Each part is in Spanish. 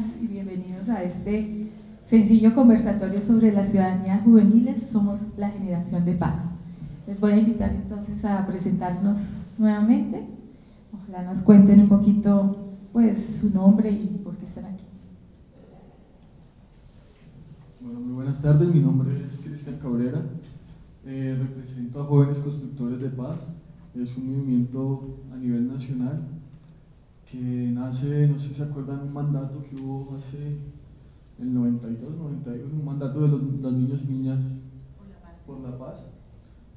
buenas y bienvenidos a este sencillo conversatorio sobre las ciudadanías juveniles. Somos la generación de paz. Les voy a invitar entonces a presentarnos nuevamente. Ojalá nos cuenten un poquito pues su nombre y por qué están aquí. Bueno, muy buenas tardes, mi nombre es Cristian Cabrera, represento a Jóvenes Constructores de Paz. Es un movimiento a nivel nacional que nace, no sé si se acuerdan, un mandato que hubo hace el 92, 91, un mandato de los niños y niñas por la paz,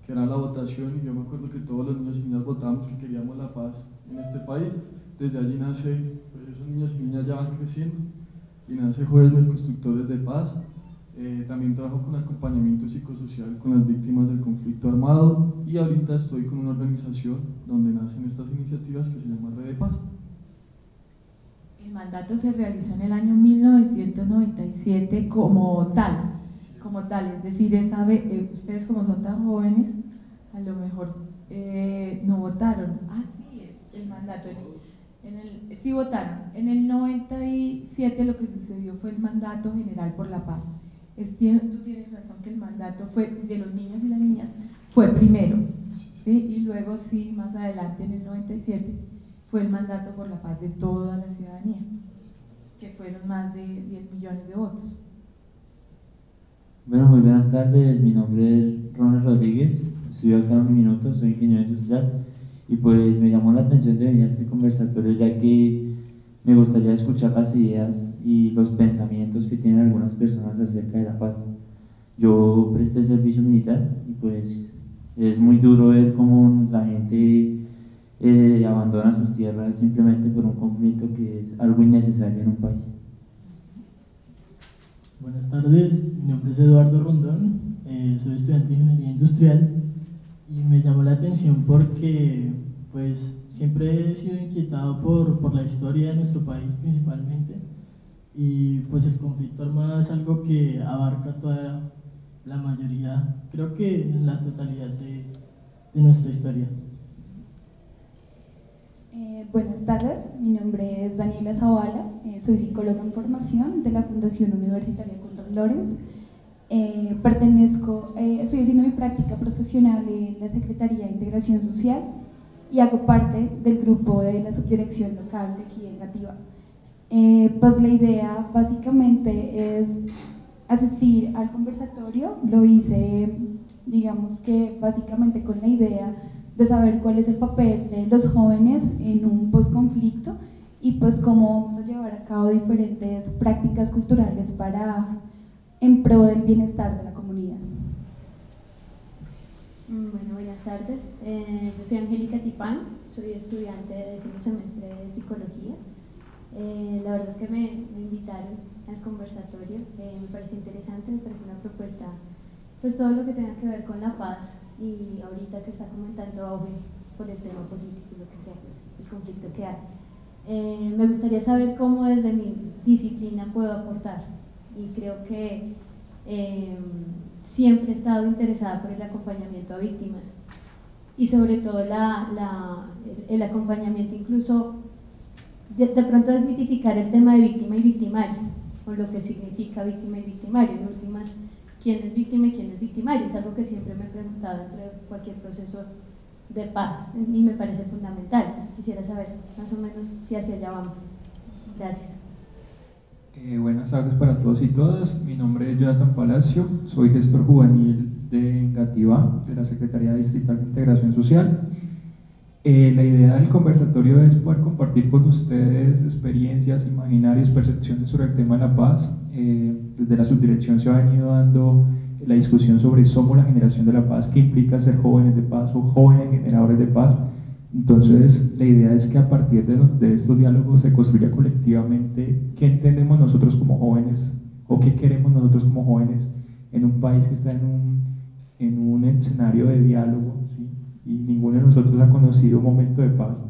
que era la votación, y yo me acuerdo que todos los niños y niñas votamos que queríamos la paz en este país. Desde allí nace, pues esos niños y niñas ya van creciendo y nace Jóvenes Constructores de Paz. También trabajo con acompañamiento psicosocial con las víctimas del conflicto armado, y ahorita estoy con una organización donde nacen estas iniciativas que se llama Red de Paz. El mandato se realizó en el año 1997 como tal, es decir, ustedes como son tan jóvenes, a lo mejor no votaron. Sí, es el mandato. Sí votaron. En el 97 lo que sucedió fue el mandato general por la paz. Tú tienes razón que el mandato fue de los niños y las niñas fue primero, ¿sí? Y luego sí, más adelante en el 97 fue el mandato por la paz de toda la ciudadanía, que fueron más de 10 millones de votos. Bueno, muy buenas tardes, mi nombre es Ronald Rodríguez, estudio acá en Minuto, soy ingeniero industrial, y pues me llamó la atención de venir a este conversatorio ya que me gustaría escuchar las ideas y los pensamientos que tienen algunas personas acerca de la paz. Yo presté servicio militar y pues es muy duro ver cómo la gente abandona sus tierras simplemente por un conflicto que es algo innecesario en un país. Buenas tardes, mi nombre es Eduardo Rondón, soy estudiante de Ingeniería Industrial y me llamó la atención porque pues siempre he sido inquietado por la historia de nuestro país principalmente, y pues el conflicto armado es algo que abarca toda la mayoría, creo que en la totalidad de nuestra historia. Buenas tardes, mi nombre es Daniela Zavala, soy psicóloga en formación de la Fundación Universitaria Conrad Lorenz. Estoy haciendo mi práctica profesional en la Secretaría de Integración Social y hago parte del grupo de la subdirección local de aquí en Gativá. Pues la idea básicamente es asistir al conversatorio. Lo hice, digamos que básicamente con la idea de saber cuál es el papel de los jóvenes en un posconflicto y pues cómo vamos a llevar a cabo diferentes prácticas culturales en pro del bienestar de la comunidad. Bueno, buenas tardes. Yo soy Angélica Tipán, soy estudiante de 10º semestre de Psicología. La verdad es que me invitaron al conversatorio, me pareció interesante, me pareció una propuesta, pues todo lo que tenga que ver con la paz, y ahorita que está comentando auge por el tema político y lo que sea, el conflicto que hay. Me gustaría saber cómo desde mi disciplina puedo aportar, y creo que siempre he estado interesada por el acompañamiento a víctimas y sobre todo el acompañamiento, incluso de pronto desmitificar el tema de víctima y victimario, o lo que significa víctima y victimario, en últimas, quién es víctima y quién es victimario. Es algo que siempre me he preguntado dentro de cualquier proceso de paz y me parece fundamental. Entonces quisiera saber más o menos si hacia allá vamos. Gracias. Buenas tardes para todos y todas, mi nombre es Jonathan Palacio, soy gestor juvenil de Gativá, de la Secretaría Distrital de Integración Social. La idea del conversatorio es poder compartir con ustedes experiencias, imaginarios, percepciones sobre el tema de la paz. Desde la subdirección se ha venido dando la discusión sobre somos la generación de la paz, qué implica ser jóvenes de paz o jóvenes generadores de paz. Entonces la idea es que a partir de estos diálogos se construya colectivamente qué entendemos nosotros como jóvenes o qué queremos nosotros como jóvenes en un país que está en un escenario de diálogo, ¿sí? Y ninguno de nosotros ha conocido un momento de paz.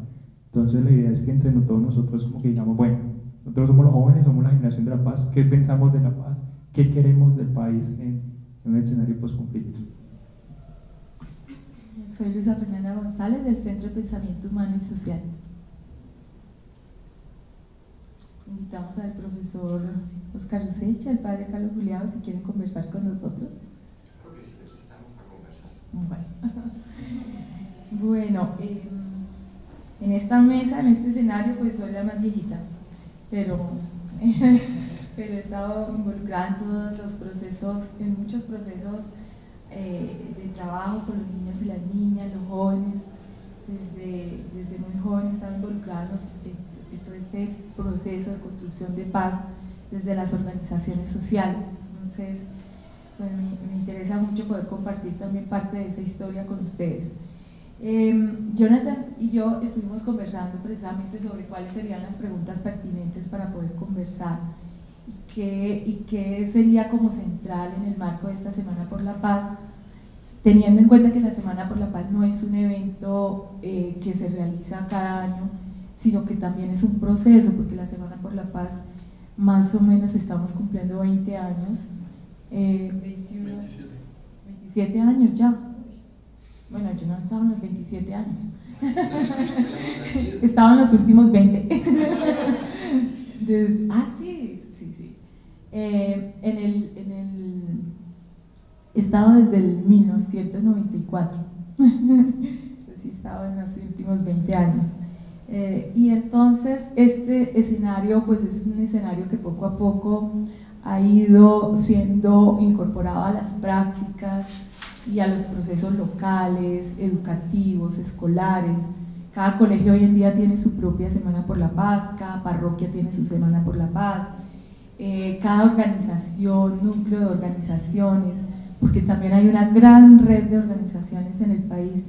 Entonces la idea es que entre todos nosotros como que digamos, bueno, nosotros somos los jóvenes, somos la generación de la paz, ¿qué pensamos de la paz? ¿Qué queremos del país en un escenario post-conflicto? Soy Luisa Fernanda González del Centro de Pensamiento Humano y Social. invitamos al profesor Oscar Usecha, al padre Carlos Juliado, si quieren conversar con nosotros. Estamos para conversar. Bueno, en esta mesa, en este escenario, pues soy la más viejita, pero he estado involucrada en todos los procesos, en muchos procesos de trabajo con los niños y las niñas, los jóvenes. Desde muy joven estaba involucrada en todo este proceso de construcción de paz desde las organizaciones sociales. Entonces, pues me interesa mucho poder compartir también parte de esa historia con ustedes. Jonathan y yo estuvimos conversando precisamente sobre cuáles serían las preguntas pertinentes para poder conversar y qué sería como central en el marco de esta Semana por la Paz, teniendo en cuenta que la Semana por la Paz no es un evento que se realiza cada año, sino que también es un proceso, porque la Semana por la Paz más o menos estamos cumpliendo 20 años, 27 años ya. Bueno, yo no estaba en los 27 años, estaba en los últimos 20. Sí. He estado desde el 1994, sí, estaba en los últimos 20 años. Y entonces este escenario, pues es un escenario que poco a poco ha ido siendo incorporado a las prácticas y a los procesos locales, educativos, escolares. Cada colegio hoy en día tiene su propia Semana por la Paz, cada parroquia tiene su Semana por la Paz, cada organización, núcleo de organizaciones, porque también hay una gran red de organizaciones en el país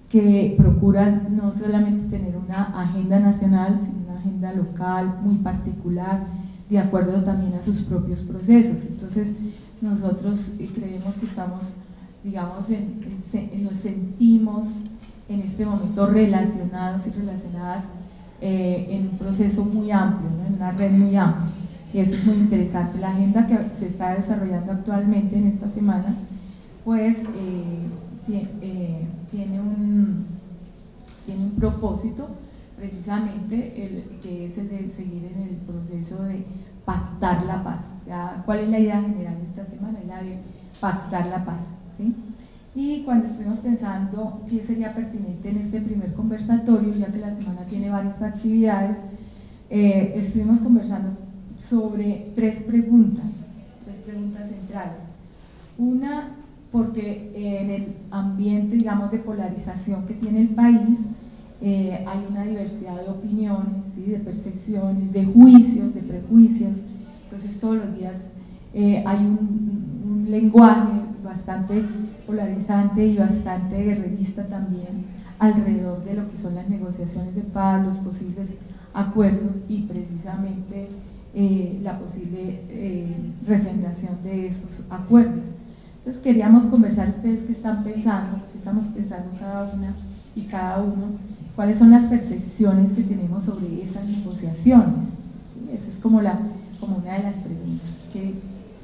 que procuran no solamente tener una agenda nacional, sino una agenda local muy particular, de acuerdo también a sus propios procesos. Entonces nosotros creemos que estamos, digamos, nos sentimos en este momento relacionados y relacionadas en un proceso muy amplio, ¿no? En una red muy amplia, y eso es muy interesante. La agenda que se está desarrollando actualmente en esta semana, pues tiene un propósito precisamente que es el de seguir en el proceso de pactar la paz. O sea, ¿cuál es la idea general de esta semana? Es la de pactar la paz, ¿sí? Y cuando estuvimos pensando qué sería pertinente en este primer conversatorio, ya que la semana tiene varias actividades, estuvimos conversando sobre tres preguntas centrales. Una, porque en el ambiente, digamos, de polarización que tiene el país, hay una diversidad de opiniones, ¿sí? De percepciones, de juicios, de prejuicios. Entonces todos los días hay un lenguaje bastante polarizante y bastante guerrerista también alrededor de lo que son las negociaciones de paz, los posibles acuerdos y precisamente la posible refrendación de esos acuerdos. Entonces queríamos conversar ustedes qué están pensando, qué estamos pensando cada una y cada uno, cuáles son las percepciones que tenemos sobre esas negociaciones. ¿Sí? Esa es como una de las preguntas, que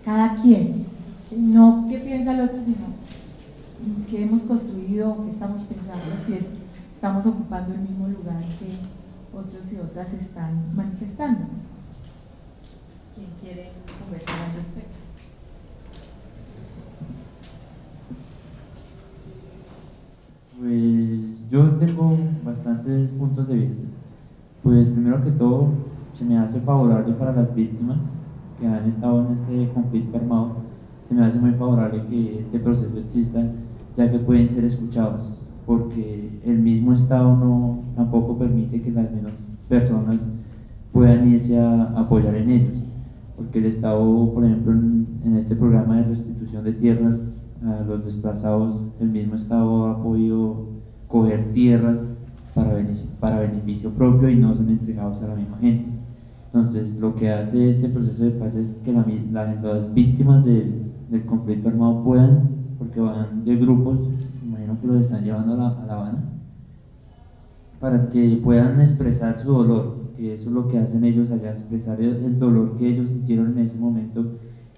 cada quien, ¿sí? No qué piensa el otro, sino qué hemos construido, qué estamos pensando, si estamos ocupando el mismo lugar que otros y otras están manifestando. ¿Quién quiere conversar al respecto? Pues yo tengo bastantes puntos de vista. Pues primero que todo, se me hace favorable para las víctimas que han estado en este conflicto armado, se me hace muy favorable que este proceso exista, ya que pueden ser escuchados, porque el mismo Estado tampoco permite que las mismas personas puedan irse a apoyar en ellos, porque el Estado, por ejemplo, en este programa de restitución de tierras a los desplazados, el mismo Estado ha podido coger tierras para beneficio propio y no son entregados a la misma gente. Entonces, lo que hace este proceso de paz es que las víctimas del conflicto armado puedan, porque van de grupos, imagino que los están llevando a La Habana, para que puedan expresar su dolor, que eso es lo que hacen ellos allá, expresar el dolor que ellos sintieron en ese momento,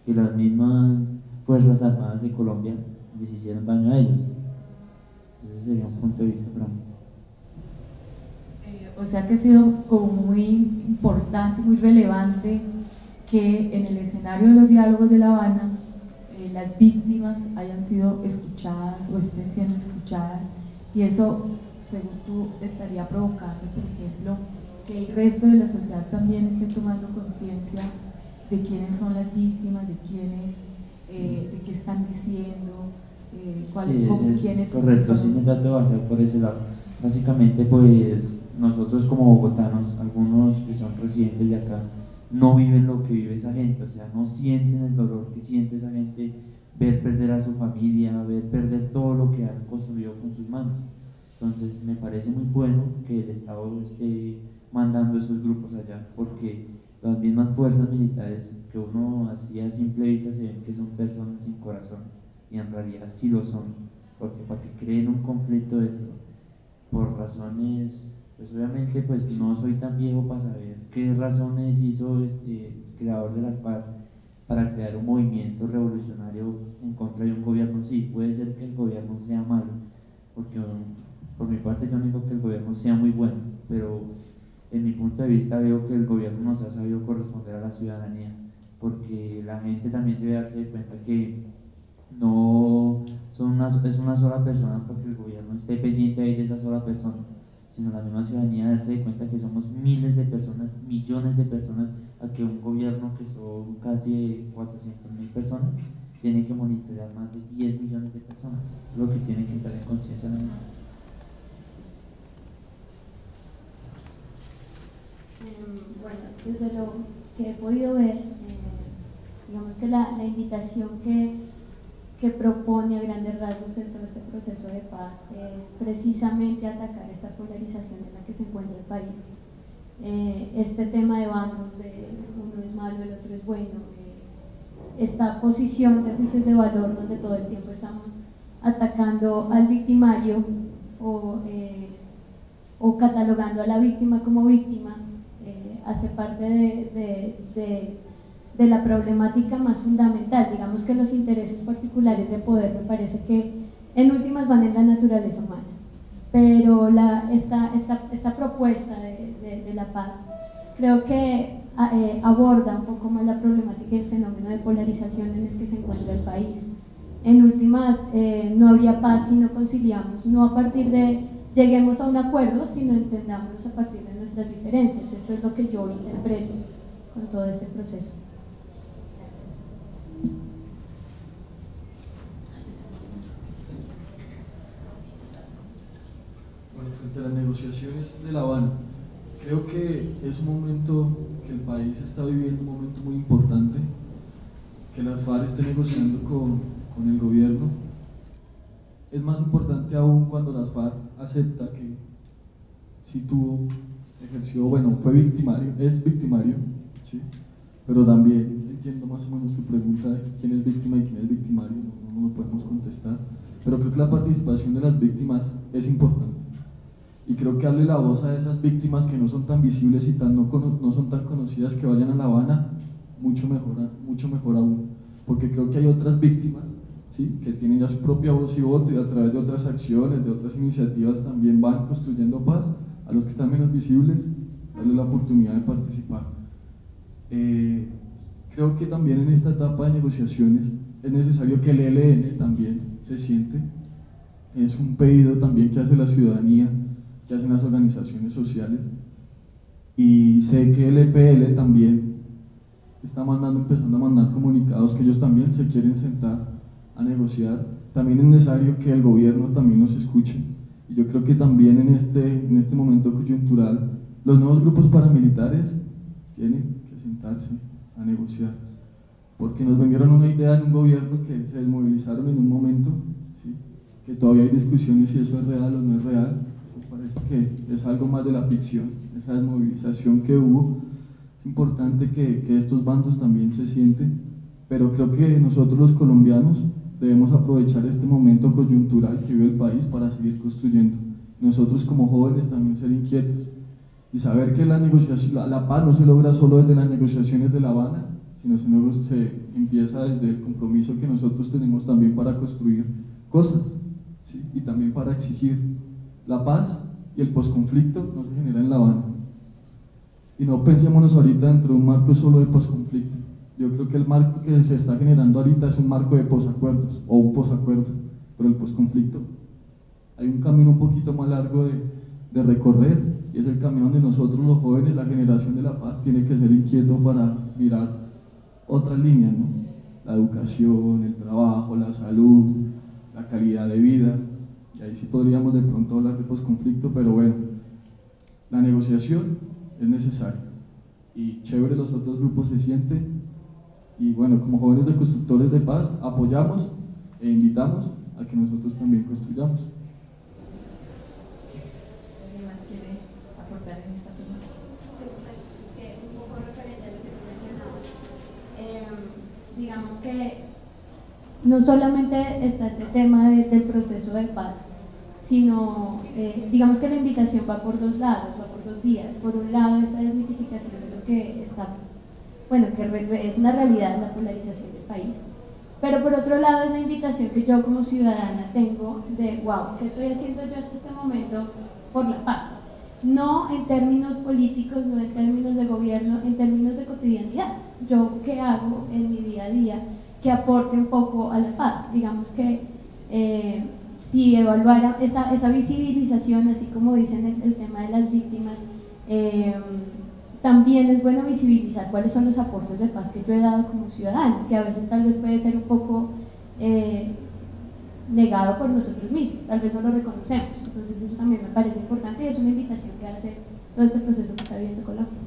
que las mismas Fuerzas Armadas de Colombia les hicieron daño a ellos. Ese sería un punto de vista para mí. O sea que ha sido como muy importante, muy relevante que en el escenario de los diálogos de La Habana las víctimas hayan sido escuchadas o estén siendo escuchadas, y eso, según tú, estaría provocando, por ejemplo, que el resto de la sociedad también esté tomando conciencia de quiénes son las víctimas, de quiénes, de qué están diciendo, quiénes son. Correcto, sí me trato de basar por ese lado. Básicamente, pues nosotros como bogotanos, algunos que son residentes de acá, no viven lo que vive esa gente, o sea, no sienten el dolor que siente esa gente, ver perder a su familia, ver perder todo lo que han construido con sus manos. Entonces me parece muy bueno que el Estado esté mandando esos grupos allá, porque las mismas fuerzas militares que uno así a simple vista se ven que son personas sin corazón, y en realidad sí lo son, porque para que creen un conflicto de esto, por razones, pues obviamente pues no soy tan viejo para saber qué razones hizo el creador de las FARC para crear un movimiento revolucionario en contra de un gobierno. Sí, puede ser que el gobierno sea malo, porque por mi parte yo no digo que el gobierno sea muy bueno, pero en mi punto de vista veo que el gobierno no se ha sabido corresponder a la ciudadanía, porque la gente también debe darse cuenta que no es una sola persona porque el gobierno esté pendiente ahí de esa sola persona, sino la misma ciudadanía darse cuenta que somos miles de personas, millones de personas, a que un gobierno que son casi 400.000 personas tiene que monitorear más de 10 millones de personas, lo que tiene que entrar en conciencia la gente. Bueno, desde lo que he podido ver, digamos que la invitación que propone a grandes rasgos en todo este proceso de paz es precisamente atacar esta polarización en la que se encuentra el país. Este tema de bandos, de uno es malo, el otro es bueno, esta posición de juicios de valor donde todo el tiempo estamos atacando al victimario o catalogando a la víctima como víctima, hace parte de la problemática más fundamental. Digamos que los intereses particulares de poder me parece que en últimas van en la naturaleza humana, pero esta propuesta de la paz creo que aborda un poco más la problemática y el fenómeno de polarización en el que se encuentra el país. En últimas, no habría paz si no conciliamos, no a partir de lleguemos a un acuerdo, sino entendámonos a partir de nuestras diferencias. Esto es lo que yo interpreto con todo este proceso. Bueno, frente a las negociaciones de La Habana, creo que es un momento que el país está viviendo, un momento muy importante, que las FARC esté negociando con el gobierno. Es más importante aún cuando las FARC acepta que si tú ejerció, bueno, fue victimario, es victimario, ¿sí? Pero también entiendo más o menos tu pregunta de quién es víctima y quién es victimario, no lo podemos contestar, pero creo que la participación de las víctimas es importante, y creo que darle la voz a esas víctimas que no son tan visibles y no son tan conocidas, que vayan a La Habana, mucho mejor aún, porque creo que hay otras víctimas, ¿sí?, que tienen ya su propia voz y voto, y a través de otras acciones, de otras iniciativas también van construyendo paz. A los que están menos visibles, darle la oportunidad de participar. Creo que también en esta etapa de negociaciones es necesario que el ELN también se siente. Es un pedido también que hace la ciudadanía, que hacen las organizaciones sociales, y sé que el EPL también está empezando a mandar comunicados que ellos también se quieren sentar a negociar. También es necesario que el gobierno también nos escuche, y yo creo que también en este momento coyuntural los nuevos grupos paramilitares tienen que sentarse a negociar, porque nos vendieron una idea en un gobierno que se desmovilizaron en un momento, ¿sí?, que todavía hay discusiones si eso es real o no es real. Eso parece que es algo más de la ficción, esa desmovilización que hubo. Es importante que estos bandos también se sienten, pero creo que nosotros los colombianos debemos aprovechar este momento coyuntural que vive el país para seguir construyendo. Nosotros como jóvenes también ser inquietos y saber que la paz no se logra solo desde las negociaciones de La Habana, sino se empieza desde el compromiso que nosotros tenemos también para construir cosas, ¿sí?, y también para exigir. La paz y el posconflicto no se genera en La Habana. Y no pensémonos ahorita dentro de un marco solo de posconflicto. Yo creo que el marco que se está generando ahorita es un marco de posacuerdos o un posacuerdo, pero el posconflicto hay un camino un poquito más largo de recorrer, y es el camino donde nosotros los jóvenes, la generación de la paz, tiene que ser inquieto para mirar otras líneas, ¿no? La educación, el trabajo, la salud, la calidad de vida, y ahí sí podríamos de pronto hablar de posconflicto, pero bueno, la negociación es necesaria, y chévere los otros grupos se sienten, y bueno, como jóvenes de constructores de paz, apoyamos e invitamos a que nosotros también construyamos. ¿Alguien más quiere aportar en esta firma? Un poco referente a lo que tú mencionabas, digamos que no solamente está este tema del proceso de paz, sino digamos que la invitación va por dos lados, va por dos vías. Por un lado, esta desmitificación de lo que está, bueno, que es una realidad, la polarización del país, pero por otro lado es la invitación que yo como ciudadana tengo de, wow, ¿qué estoy haciendo yo hasta este momento por la paz? No en términos políticos, no en términos de gobierno, en términos de cotidianidad. Yo, ¿qué hago en mi día a día que aporte un poco a la paz? Digamos que si evaluara esa visibilización, así como dicen el tema de las víctimas, también es bueno visibilizar cuáles son los aportes de paz que yo he dado como ciudadana, que a veces tal vez puede ser un poco negado por nosotros mismos, tal vez no lo reconocemos. Entonces eso también me parece importante y es una invitación que hace todo este proceso que está viviendo Colombia.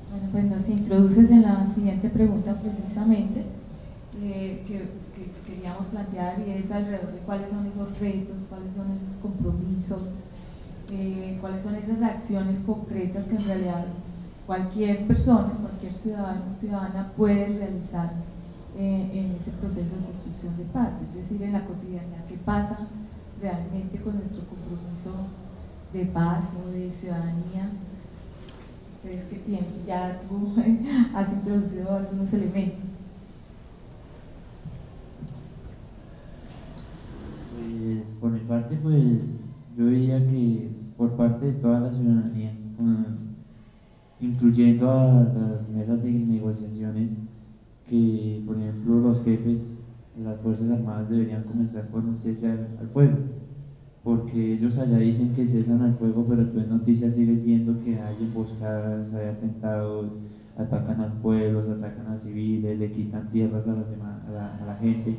Bueno, pues nos introduces en la siguiente pregunta precisamente que queríamos plantear, y es alrededor de cuáles son esos retos, cuáles son esos compromisos, cuáles son esas acciones concretas que en realidad cualquier persona, cualquier ciudadano o ciudadana puede realizar en ese proceso de construcción de paz, es decir, en la cotidianidad, qué pasa realmente con nuestro compromiso de paz o de ciudadanía. ¿Ustedes qué piensan? Ya tú has introducido algunos elementos. Pues por mi parte, pues yo diría que por parte de toda la ciudadanía, incluyendo a las mesas de negociaciones, que por ejemplo los jefes de las Fuerzas Armadas deberían comenzar por un cese al fuego, porque ellos allá dicen que cesan al fuego, pero tú en noticias sigues viendo que hay emboscadas, hay atentados, atacan a pueblos, atacan a civiles, le quitan tierras a la gente.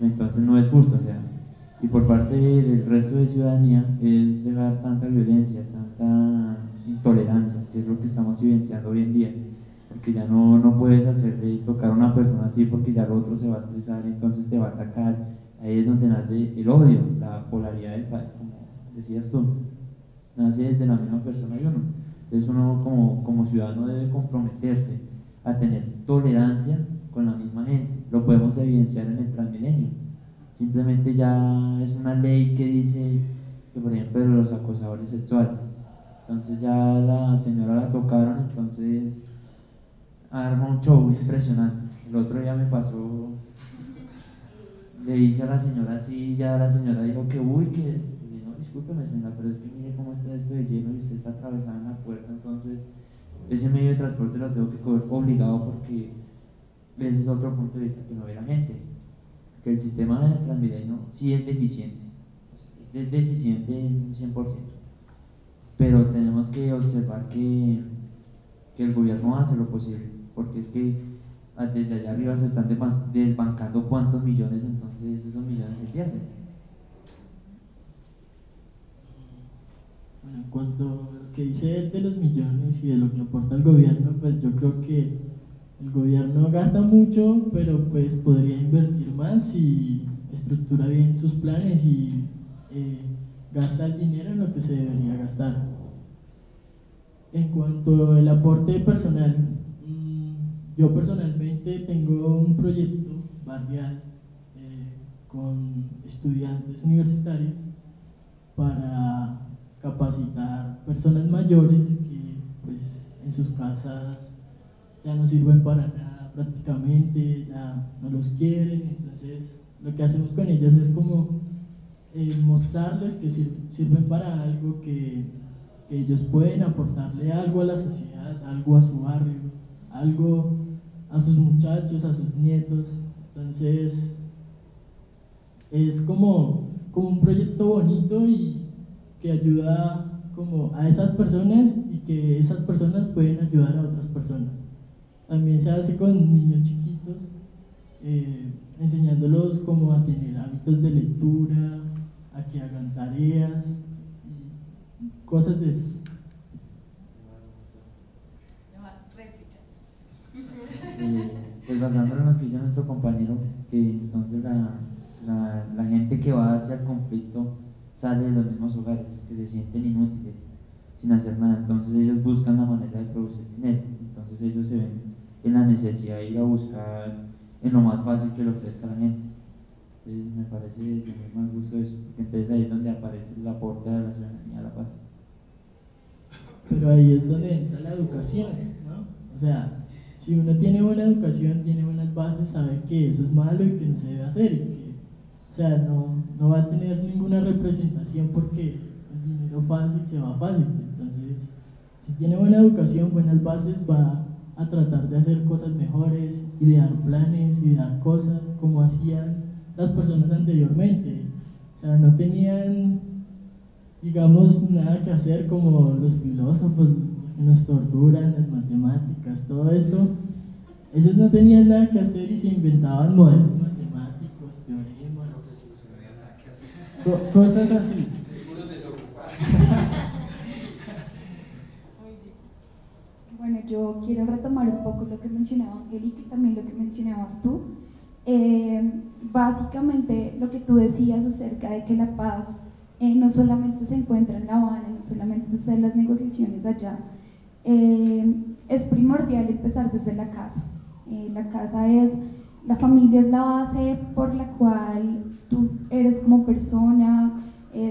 Entonces no es justo, o sea, y por parte del resto de ciudadanía es dejar tanta violencia, tanta intolerancia, que es lo que estamos vivenciando hoy en día, porque ya no puedes hacerle tocar a una persona así porque ya el otro se va a estresar, entonces te va a atacar. Ahí es donde nace el odio, la polaridad del país, como decías tú, nace desde la misma persona y uno. Entonces uno como ciudadano debe comprometerse a tener tolerancia con la misma gente. Lo podemos evidenciar en el Transmilenio. Simplemente ya es una ley que dice que, por ejemplo, de los acosadores sexuales. Entonces ya la señora la tocaron, entonces arma un show impresionante. El otro día me pasó, le dice a la señora así, ya la señora dijo que uy, que no, discúlpeme señora, pero es que mire cómo está esto de lleno y usted está atravesada en la puerta, entonces ese medio de transporte lo tengo que coger obligado porque ese es otro punto de vista que no ve la gente, que el sistema de Transmilenio sí es deficiente, es deficiente en un 100%, pero tenemos que observar que el gobierno hace lo posible, porque es que desde allá arriba se están desbancando cuántos millones, entonces esos millones se pierden. Bueno, en cuanto a lo que dice él de los millones y de lo que aporta el gobierno, pues yo creo que el gobierno gasta mucho, pero pues podría invertir más y estructura bien sus planes y gasta el dinero en lo que se debería gastar. En cuanto al aporte personal, yo personalmente tengo un proyecto barrial con estudiantes universitarios para capacitar personas mayores que pues en sus casas ya no sirven para nada prácticamente, ya no los quieren, entonces lo que hacemos con ellas es como mostrarles que sirven para algo, que que ellos pueden aportarle algo a la sociedad, algo a su barrio, algo a sus muchachos, a sus nietos. Entonces es como un proyecto bonito y que ayuda como a esas personas y que esas personas pueden ayudar a otras personas. También se hace con niños chiquitos, enseñándolos como a tener hábitos de lectura, a que hagan tareas y cosas de esas. Pues basándolo en lo que dice nuestro compañero, que entonces la gente que va hacia el conflicto sale de los mismos hogares, que se sienten inútiles, sin hacer nada, entonces ellos buscan la manera de producir dinero, entonces ellos se ven en la necesidad de ir a buscar en lo más fácil que le ofrezca a la gente. Entonces me parece de muy mal gusto eso, porque entonces ahí es donde aparece el aporte de la ciudadanía a la paz. Pero ahí es donde entra la educación, ¿no? O sea, si uno tiene buena educación, tiene buenas bases, sabe que eso es malo y que no se debe hacer, y que, o sea, no va a tener ninguna representación porque el dinero fácil se va fácil. Entonces, si tiene buena educación, buenas bases, va a tratar de hacer cosas mejores y de dar planes y de dar cosas como hacían las personas anteriormente. O sea, no tenían, digamos, nada que hacer como los filósofos, los que nos torturan, las matemáticas, todo esto. Ellos no tenían nada que hacer y se inventaban modelos matemáticos, teoremas, cosas así. Bueno, yo quiero retomar un poco lo que mencionaba Angélica y también lo que mencionabas tú. Básicamente lo que tú decías acerca de que la paz no solamente se encuentra en La Habana, no solamente es hacer las negociaciones allá, es primordial empezar desde la casa. La familia es la base por la cual tú eres como persona,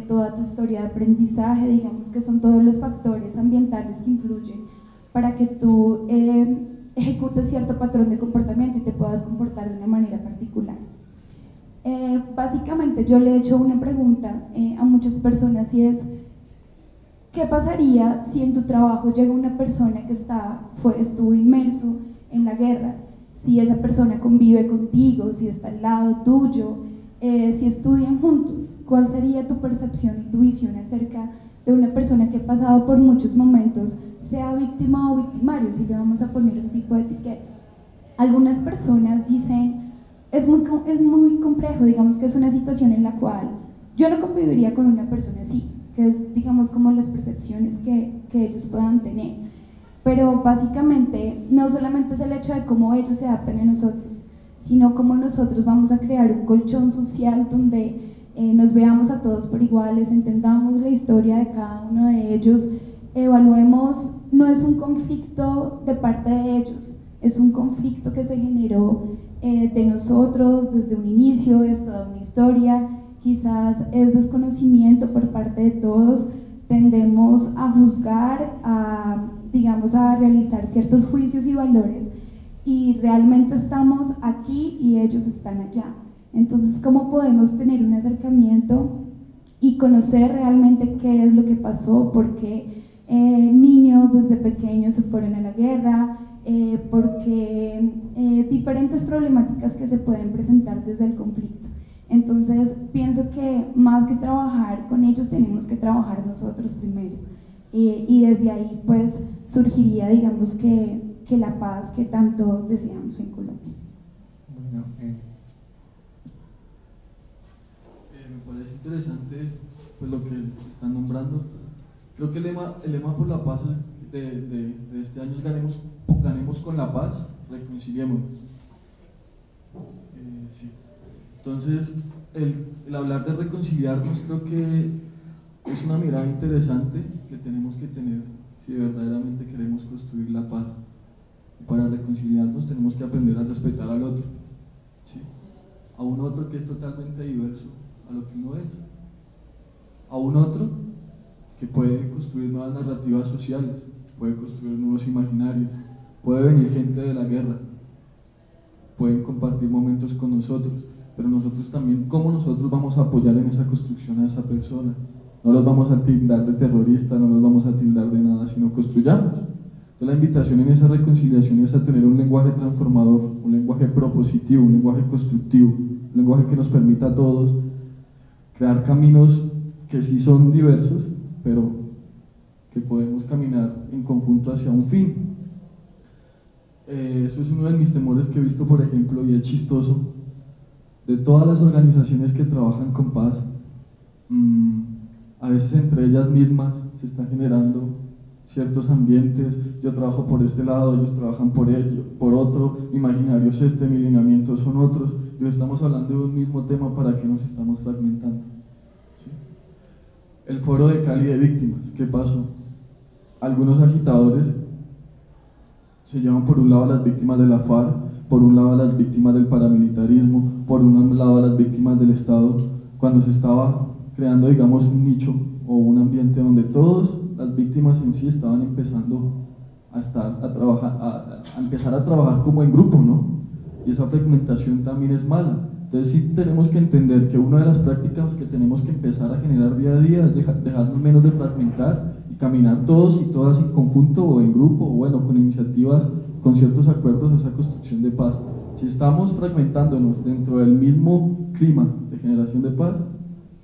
toda tu historia de aprendizaje, digamos que son todos los factores ambientales que influyen para que tú ejecutes cierto patrón de comportamiento y te puedas comportar de una manera particular. Básicamente yo le he hecho una pregunta a muchas personas y es: ¿qué pasaría si en tu trabajo llega una persona que estuvo inmerso en la guerra? Si esa persona convive contigo, si está al lado tuyo, si estudian juntos, ¿cuál sería tu percepción y tu visión acerca de una persona que ha pasado por muchos momentos, sea víctima o victimario, si le vamos a poner un tipo de etiqueta? Algunas personas dicen, es muy complejo, digamos que es una situación en la cual yo no conviviría con una persona así, que es, digamos, como las percepciones que ellos puedan tener. Pero básicamente no solamente es el hecho de cómo ellos se adaptan a nosotros, sino cómo nosotros vamos a crear un colchón social donde nos veamos a todos por iguales, entendamos la historia de cada uno de ellos, evaluemos, no es un conflicto de parte de ellos, es un conflicto que se generó de nosotros desde un inicio, es toda una historia, quizás es desconocimiento por parte de todos, tendemos a juzgar, digamos, a realizar ciertos juicios y valores, y realmente estamos aquí y ellos están allá. Entonces, ¿cómo podemos tener un acercamiento y conocer realmente qué es lo que pasó? ¿Por qué niños desde pequeños se fueron a la guerra? Porque diferentes problemáticas que se pueden presentar desde el conflicto. Entonces, pienso que más que trabajar con ellos, tenemos que trabajar nosotros primero. Y desde ahí, pues, surgiría, digamos, que la paz que tanto deseamos en Colombia. Bueno, me parece interesante pues, lo que están nombrando. Creo que el lema por la paz de este año es ganemos con la paz, reconciliémonos. Sí. Entonces, el hablar de reconciliarnos creo que es una mirada interesante que tenemos que tener si verdaderamente queremos construir la paz. Y para reconciliarnos tenemos que aprender a respetar al otro, ¿sí? A un otro que es totalmente diverso a lo que uno es, a un otro que puede construir nuevas narrativas sociales, puede construir nuevos imaginarios, puede venir gente de la guerra, pueden compartir momentos con nosotros, pero nosotros también, ¿cómo nosotros vamos a apoyar en esa construcción a esa persona? No los vamos a tildar de terroristas, no los vamos a tildar de nada, sino construyamos. Entonces la invitación en esa reconciliación es a tener un lenguaje transformador, un lenguaje propositivo, un lenguaje constructivo, un lenguaje que nos permita a todos crear caminos que sí son diversos, pero que podemos caminar en conjunto hacia un fin. Eso es uno de mis temores que he visto, por ejemplo, y es chistoso, de todas las organizaciones que trabajan con paz, a veces entre ellas mismas se están generando ciertos ambientes. Yo trabajo por este lado, ellos trabajan por otro, imaginarios mi lineamiento son otros, y estamos hablando de un mismo tema. ¿Para qué nos estamos fragmentando? ¿Sí? El foro de Cali de víctimas, ¿qué pasó? Algunos agitadores se llevan por un lado a las víctimas de la FARC, por un lado a las víctimas del paramilitarismo, por un lado a las víctimas del Estado, cuando se estaba creando, digamos, un nicho o un ambiente donde todas las víctimas en sí estaban empezando a empezar a trabajar como en grupo, ¿no? Y esa fragmentación también es mala. Entonces sí tenemos que entender que una de las prácticas que tenemos que empezar a generar día a día es dejarnos menos de fragmentar y caminar todos y todas en conjunto o en grupo, o bueno, con iniciativas, con ciertos acuerdos a esa construcción de paz. Si estamos fragmentándonos dentro del mismo clima de generación de paz,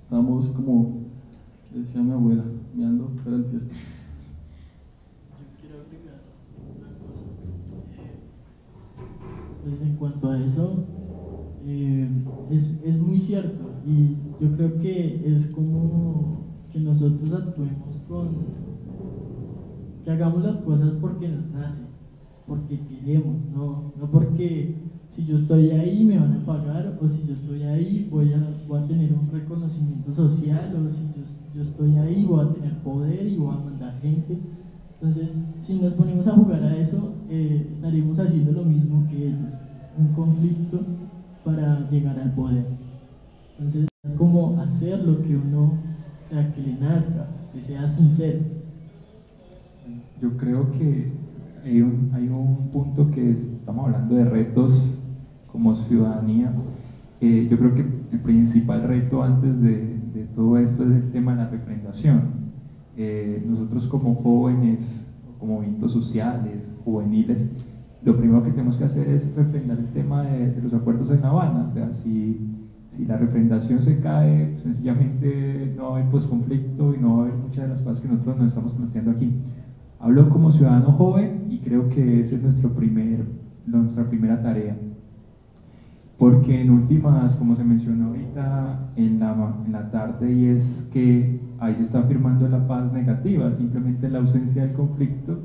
estamos como decía mi abuela, mirando fuera del tiesto. Yo quiero agregar una cosa. Pues en cuanto a eso, es muy cierto, y yo creo que es como que nosotros actuemos que hagamos las cosas porque nos nace, porque queremos, no porque si yo estoy ahí me van a pagar, o si yo estoy ahí voy a tener un reconocimiento social, o si yo estoy ahí voy a tener poder y voy a mandar gente. Entonces, si nos ponemos a jugar a eso, estaremos haciendo lo mismo que ellos, un conflicto para llegar al poder. Entonces, es como hacer lo que uno, o sea, que le nazca, que sea sincero. Yo creo que hay un punto que estamos hablando de retos como ciudadanía. Yo creo que el principal reto antes de todo esto es el tema de la refrendación. Nosotros como jóvenes, como movimientos sociales, juveniles, lo primero que tenemos que hacer es refrendar el tema de los acuerdos en La Habana. O sea, si la refrendación se cae, sencillamente no va a haber conflicto y no va a haber muchas de las cosas que nosotros nos estamos planteando aquí. Hablo como ciudadano joven y creo que esa es nuestra primera tarea, porque en últimas, como se mencionó ahorita en la tarde, y es que ahí se está afirmando la paz negativa, simplemente la ausencia del conflicto,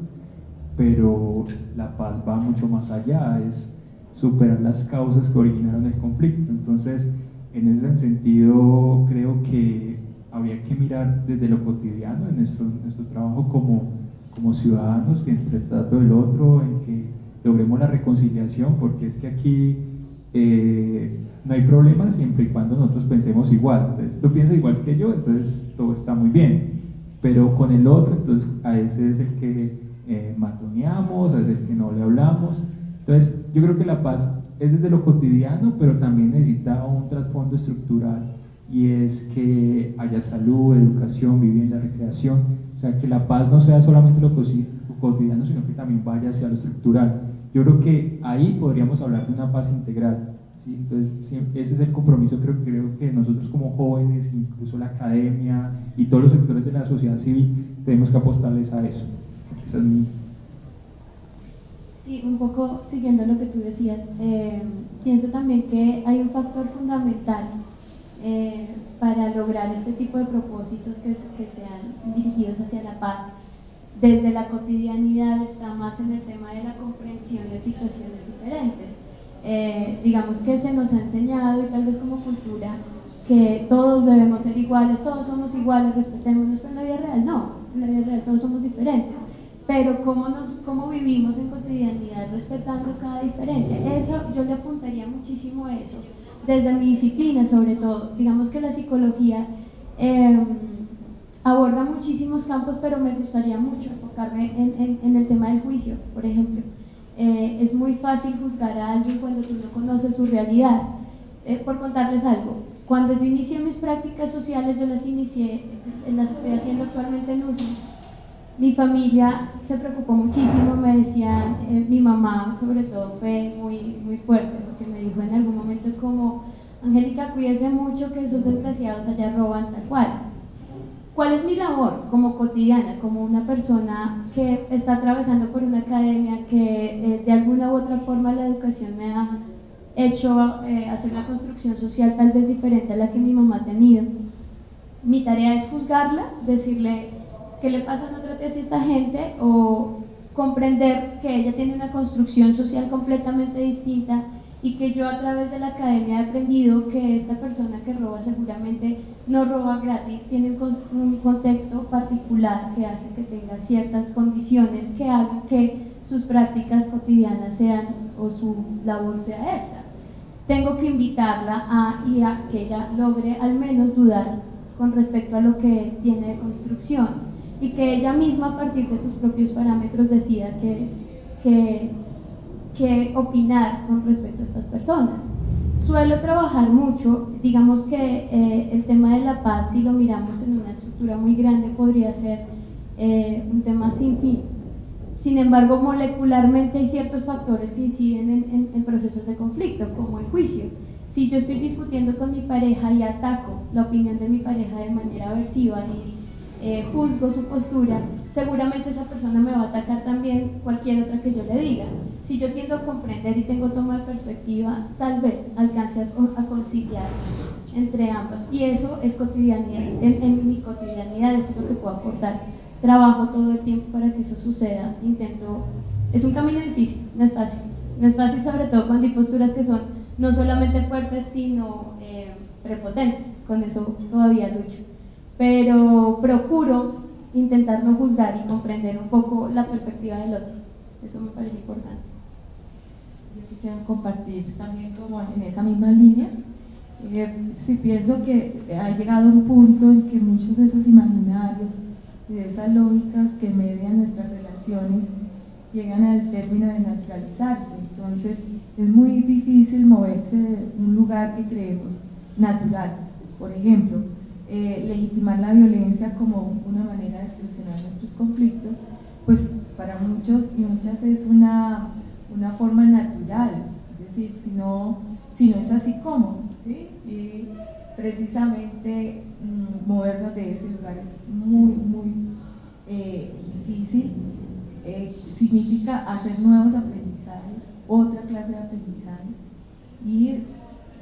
pero la paz va mucho más allá, es superar las causas que originaron el conflicto. Entonces, en ese sentido, creo que habría que mirar desde lo cotidiano, en nuestro trabajo como ciudadanos, en el trato del otro, en que logremos la reconciliación, porque es que aquí no hay problema siempre y cuando nosotros pensemos igual. Entonces tú piensas igual que yo, entonces todo está muy bien, pero con el otro, entonces a ese es el que matoneamos, a ese es el que no le hablamos. Entonces yo creo que la paz es desde lo cotidiano, pero también necesita un trasfondo estructural, y es que haya salud, educación, vivienda, recreación. O sea, que la paz no sea solamente lo cotidiano, sino que también vaya hacia lo estructural. Yo creo que ahí podríamos hablar de una paz integral, ¿sí? Entonces, ese es el compromiso, creo que nosotros como jóvenes, incluso la academia y todos los sectores de la sociedad civil, tenemos que apostarles a eso. Esa es mi... Sí, un poco siguiendo lo que tú decías, pienso también que hay un factor fundamental para lograr este tipo de propósitos que sean dirigidos hacia la paz. Desde la cotidianidad está más en el tema de la comprensión de situaciones diferentes. Digamos que se nos ha enseñado, y tal vez como cultura, que todos debemos ser iguales, todos somos iguales, respetémonos, pero en la vida real no, en la vida real todos somos diferentes. Pero cómo vivimos en cotidianidad respetando cada diferencia, eso yo le apuntaría muchísimo a eso, desde mi disciplina sobre todo. Digamos que la psicología aborda muchísimos campos, pero me gustaría mucho enfocarme en el tema del juicio, por ejemplo. Es muy fácil juzgar a alguien cuando tú no conoces su realidad. Por contarles algo, Cuando yo inicié mis prácticas sociales, yo las estoy haciendo actualmente en USME. Mi familia se preocupó muchísimo, me decían, mi mamá sobre todo fue muy, muy fuerte, porque me dijo en algún momento como, Angélica, cuídese mucho que esos desgraciados allá roban tal cual. ¿Cuál es mi labor como cotidiana, como una persona que está atravesando por una academia que de alguna u otra forma la educación me ha hecho hacer una construcción social tal vez diferente a la que mi mamá ha tenido? Mi tarea es juzgarla, decirle qué le pasa, no trate así a esta gente, o comprender que ella tiene una construcción social completamente distinta y que yo a través de la academia he aprendido que esta persona que roba seguramente no roba gratis, tiene un contexto particular que hace que tenga ciertas condiciones que hagan que sus prácticas cotidianas sean, o su labor sea esta. Tengo que invitarla a que ella logre al menos dudar con respecto a lo que tiene de construcción, y que ella misma a partir de sus propios parámetros decida qué opinar con respecto a estas personas. Suelo trabajar mucho, digamos que el tema de la paz, si lo miramos en una estructura muy grande, podría ser un tema sin fin. Sin embargo, molecularmente hay ciertos factores que inciden en procesos de conflicto, como el juicio. Si yo estoy discutiendo con mi pareja y ataco la opinión de mi pareja de manera aversiva y juzgo su postura, seguramente esa persona me va a atacar también cualquier otra que yo le diga. Si yo tiendo a comprender y tengo toma de perspectiva, tal vez alcance a conciliar entre ambas, y eso es cotidianidad. En mi cotidianidad eso es lo que puedo aportar. Trabajo todo el tiempo para que eso suceda, es un camino difícil, no es fácil, sobre todo cuando hay posturas que son no solamente fuertes sino prepotentes. Con eso todavía lucho, pero procuro intentar no juzgar y comprender un poco la perspectiva del otro. Eso me parece importante. Yo quisiera compartir también como en esa misma línea. Sí, pienso que ha llegado un punto en que muchos de esos imaginarios y de esas lógicas que median nuestras relaciones llegan al término de naturalizarse. Entonces es muy difícil moverse de un lugar que creemos natural. Por ejemplo, legitimar la violencia como una manera de solucionar nuestros conflictos, pues para muchos y muchas es una forma natural, es decir, si no es así, ¿cómo? ¿Sí? Y precisamente movernos de ese lugar es muy, muy difícil. Significa hacer nuevos aprendizajes, otra clase de aprendizajes, y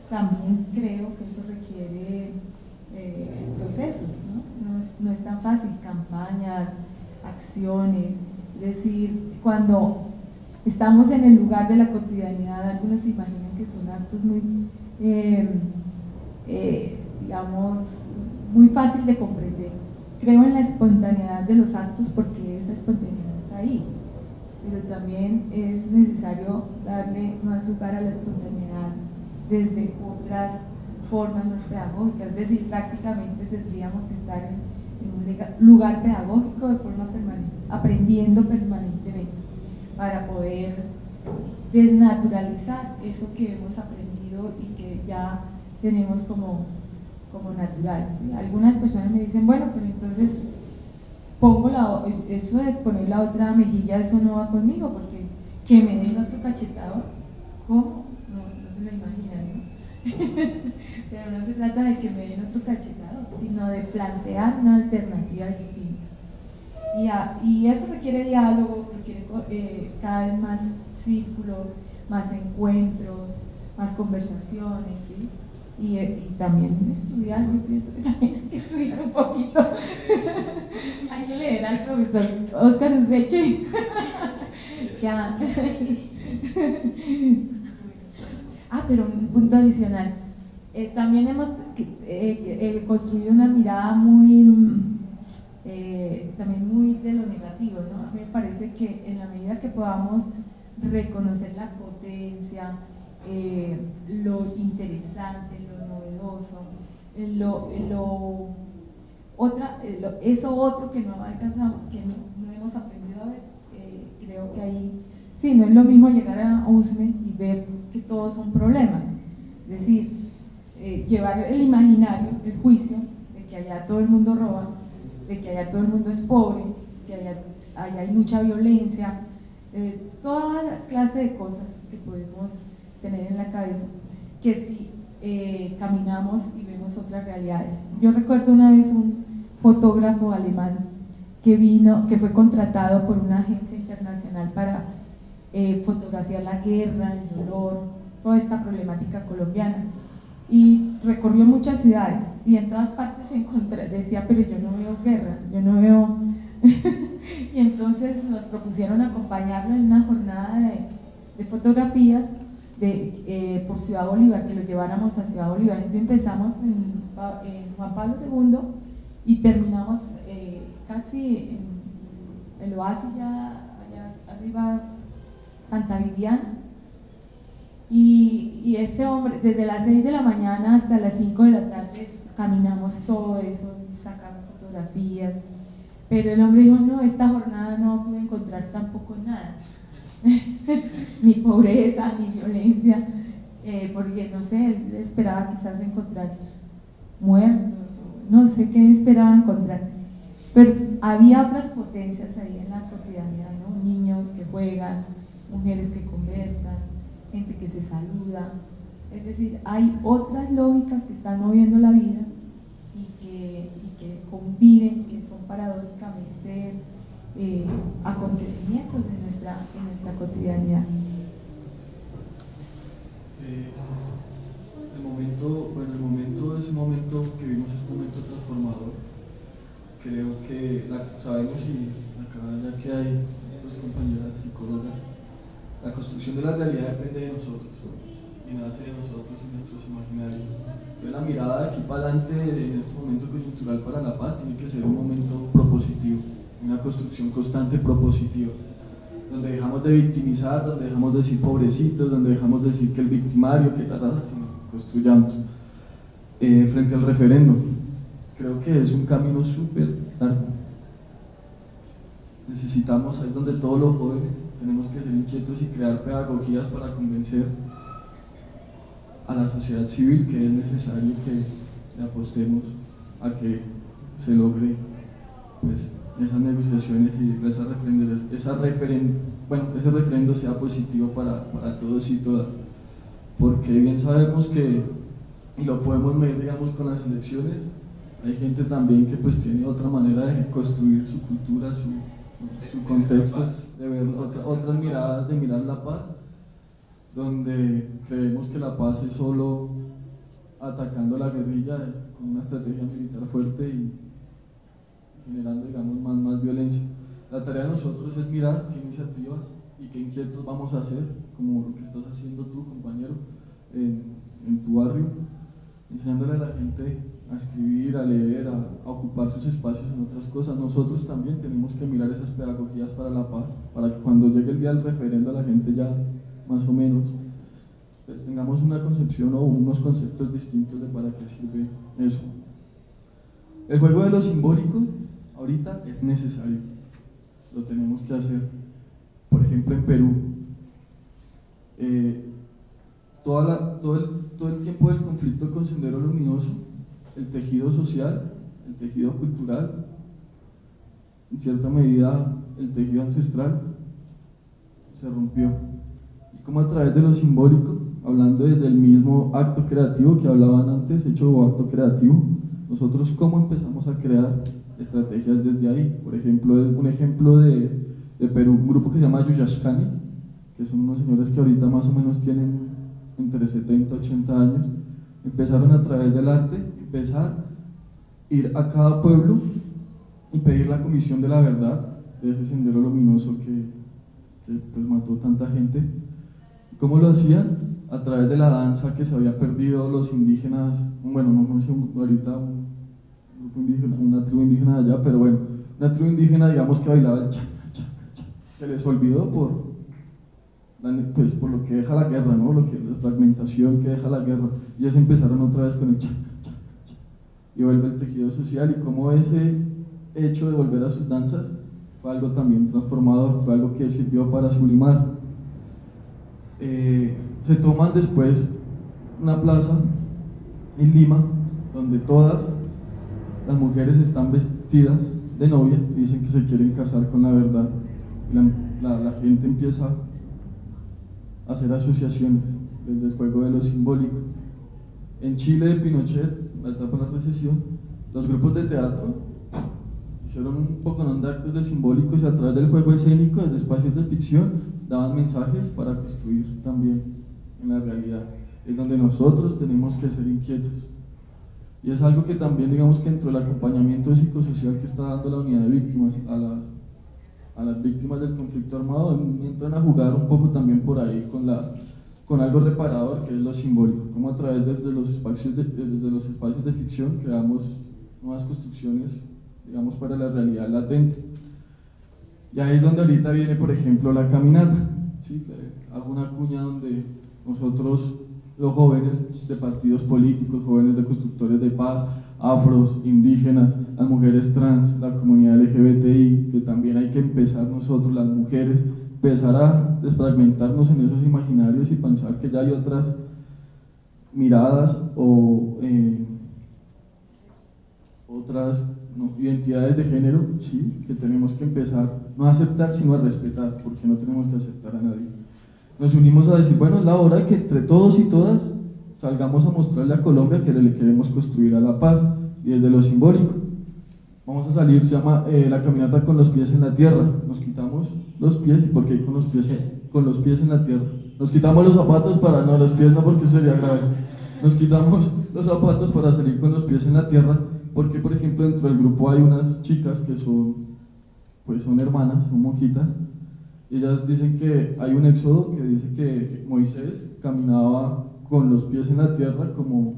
también creo que eso requiere procesos, ¿no? No es tan fácil, campañas, acciones. Es decir, cuando estamos en el lugar de la cotidianidad, algunos se imaginan que son actos muy digamos, muy fácil de comprender. Creo en la espontaneidad de los actos porque esa espontaneidad está ahí, pero también es necesario darle más lugar a la espontaneidad desde otras formas más pedagógicas. Es decir, prácticamente tendríamos que estar en un lugar pedagógico de forma permanente, aprendiendo permanentemente para poder desnaturalizar eso que hemos aprendido y que ya tenemos como natural, ¿sí? Algunas personas me dicen, bueno, pero entonces pongo eso de poner la otra mejilla, eso no va conmigo, porque que me den otro cachetado, ¿cómo? No se lo imaginan, ¿no? Pero no se trata de que me den otro cachetado, sino de plantear una alternativa distinta. Y eso requiere diálogo, requiere cada vez más círculos, más encuentros, más conversaciones, ¿sí? Y también estudiar, yo pienso que también hay que estudiar un poquito. Hay que leer al profesor Óscar Useche. Pero un punto adicional. También hemos construido una mirada también muy de lo negativo, ¿no? A mí me parece que en la medida que podamos reconocer la potencia, lo interesante, lo novedoso, eso otro que no alcanzamos, que no hemos aprendido a ver, creo que ahí sí, no es lo mismo llegar a USME y ver que todos son problemas. Es decir, llevar el imaginario, el juicio, de que allá todo el mundo roba, de que allá todo el mundo es pobre, que allá hay mucha violencia, toda clase de cosas que podemos tener en la cabeza, que si caminamos y vemos otras realidades. Yo recuerdo una vez un fotógrafo alemán que fue contratado por una agencia internacional para fotografiar la guerra, el dolor, toda esta problemática colombiana, y recorrió muchas ciudades y en todas partes decía, pero yo no veo guerra, yo no veo y entonces nos propusieron acompañarlo en una jornada de fotografías por Ciudad Bolívar, que lo lleváramos a Ciudad Bolívar. Entonces empezamos en Juan Pablo II y terminamos casi en el oasis ya allá arriba, Santa Viviana, y ese hombre desde las 6 de la mañana hasta las 5 de la tarde caminamos todo eso, sacamos fotografías, pero el hombre dijo, no, esta jornada no pude encontrar tampoco nada ni pobreza, ni violencia, porque no sé, él esperaba quizás encontrar muertos, no sé qué esperaba encontrar, pero había otras potencias ahí en la cotidianidad, ¿no? Niños que juegan, mujeres que conversan, gente que se saluda, es decir, hay otras lógicas que están moviendo la vida y que conviven, que son paradójicamente acontecimientos de nuestra cotidianidad. El momento es un momento que vimos, es un momento transformador. Creo que sabemos, y acá ya que hay dos compañeras psicólogas, la construcción de la realidad depende de nosotros y nace de nosotros y nuestros imaginarios. Entonces la mirada de aquí para adelante en este momento coyuntural para la paz tiene que ser un momento propositivo, una construcción constante propositiva, donde dejamos de victimizar, donde dejamos de decir pobrecitos, donde dejamos de decir que el victimario, que sino construyamos. Frente al referendo, creo que es un camino súper largo. Necesitamos, ahí es donde todos los jóvenes tenemos que ser inquietos y crear pedagogías para convencer a la sociedad civil que es necesario que le apostemos a que se logre pues, esas negociaciones y ese referendo sea positivo para todos y todas, porque bien sabemos que, y lo podemos medir digamos con las elecciones, hay gente también que pues tiene otra manera de construir su cultura, su contexto, de ver otras miradas, de mirar la paz, donde creemos que la paz es solo atacando la guerrilla con una estrategia militar fuerte y generando digamos más violencia. La tarea de nosotros es mirar qué iniciativas y qué inquietos vamos a hacer, como lo que estás haciendo tú, compañero, en tu barrio, enseñándole a la gente a escribir, a leer, a ocupar sus espacios en otras cosas. Nosotros también tenemos que mirar esas pedagogías para la paz, para que cuando llegue el día del referendo la gente ya más o menos pues tengamos una concepción o unos conceptos distintos de para qué sirve eso. El juego de lo simbólico ahorita es necesario, lo tenemos que hacer. Por ejemplo en Perú, todo el tiempo del conflicto con Sendero Luminoso, el tejido social, el tejido cultural, en cierta medida el tejido ancestral se rompió, y como a través de lo simbólico, hablando desde el mismo acto creativo que hablaban antes, hecho o acto creativo, nosotros cómo empezamos a crear estrategias desde ahí. Por ejemplo, es un ejemplo de Perú, un grupo que se llama Yuyashkani, que son unos señores que ahorita más o menos tienen entre 70 y 80 años, empezaron a través del arte, ir a cada pueblo y pedir la comisión de la verdad de ese sendero luminoso que pues mató tanta gente. ¿Cómo lo hacían? A través de la danza que se había perdido los indígenas, bueno, no sé ahorita un grupo indígena, una tribu indígena de allá, pero bueno, una tribu indígena digamos que bailaba el chaca, chaca, chaca. Se les olvidó por lo que deja la guerra, ¿no? La fragmentación que deja la guerra. Y ellos empezaron otra vez con el chaca, chaca, chaca. Y vuelve el tejido social, y como ese hecho de volver a sus danzas fue algo también transformador, fue algo que sirvió para sublimar. Se toman después una plaza en Lima, donde todas las mujeres están vestidas de novia y dicen que se quieren casar con la verdad. La gente empieza a hacer asociaciones desde el juego de lo simbólico. En Chile de Pinochet, la etapa de la recesión, los grupos de teatro hicieron un poconón de actos de simbólicos y a través del juego escénico, desde espacios de ficción, daban mensajes para construir también en la realidad. Es donde nosotros tenemos que ser inquietos. Y es algo que también, digamos que dentro del acompañamiento psicosocial que está dando la unidad de víctimas a las víctimas del conflicto armado, entran a jugar un poco también por ahí con algo reparador, que es lo simbólico, como a través desde los espacios de ficción creamos nuevas construcciones, digamos, para la realidad latente. Y ahí es donde ahorita viene, por ejemplo, la caminata, ¿sí? Hago una cuña donde nosotros, los jóvenes de partidos políticos, jóvenes de constructores de paz, afros, indígenas, las mujeres trans, la comunidad LGBTI, que también hay que empezar nosotros, las mujeres, empezar a desfragmentarnos en esos imaginarios y pensar que ya hay otras miradas o otras identidades de género, ¿sí? Que tenemos que empezar no a aceptar sino a respetar, porque no tenemos que aceptar a nadie. Nos unimos a decir, bueno, es la hora que entre todos y todas salgamos a mostrarle a Colombia que le queremos construir a la paz, y desde lo simbólico. Vamos a salir, se llama la caminata con los pies en la tierra. Nos quitamos los pies, ¿y por qué con los pies en la tierra? Nos quitamos los zapatos para, no, los pies no, porque sería grave. Nos quitamos los zapatos para salir con los pies en la tierra, porque por ejemplo dentro del grupo hay unas chicas que son hermanas, son monjitas. Ellas dicen que hay un éxodo que dice que Moisés caminaba con los pies en la tierra como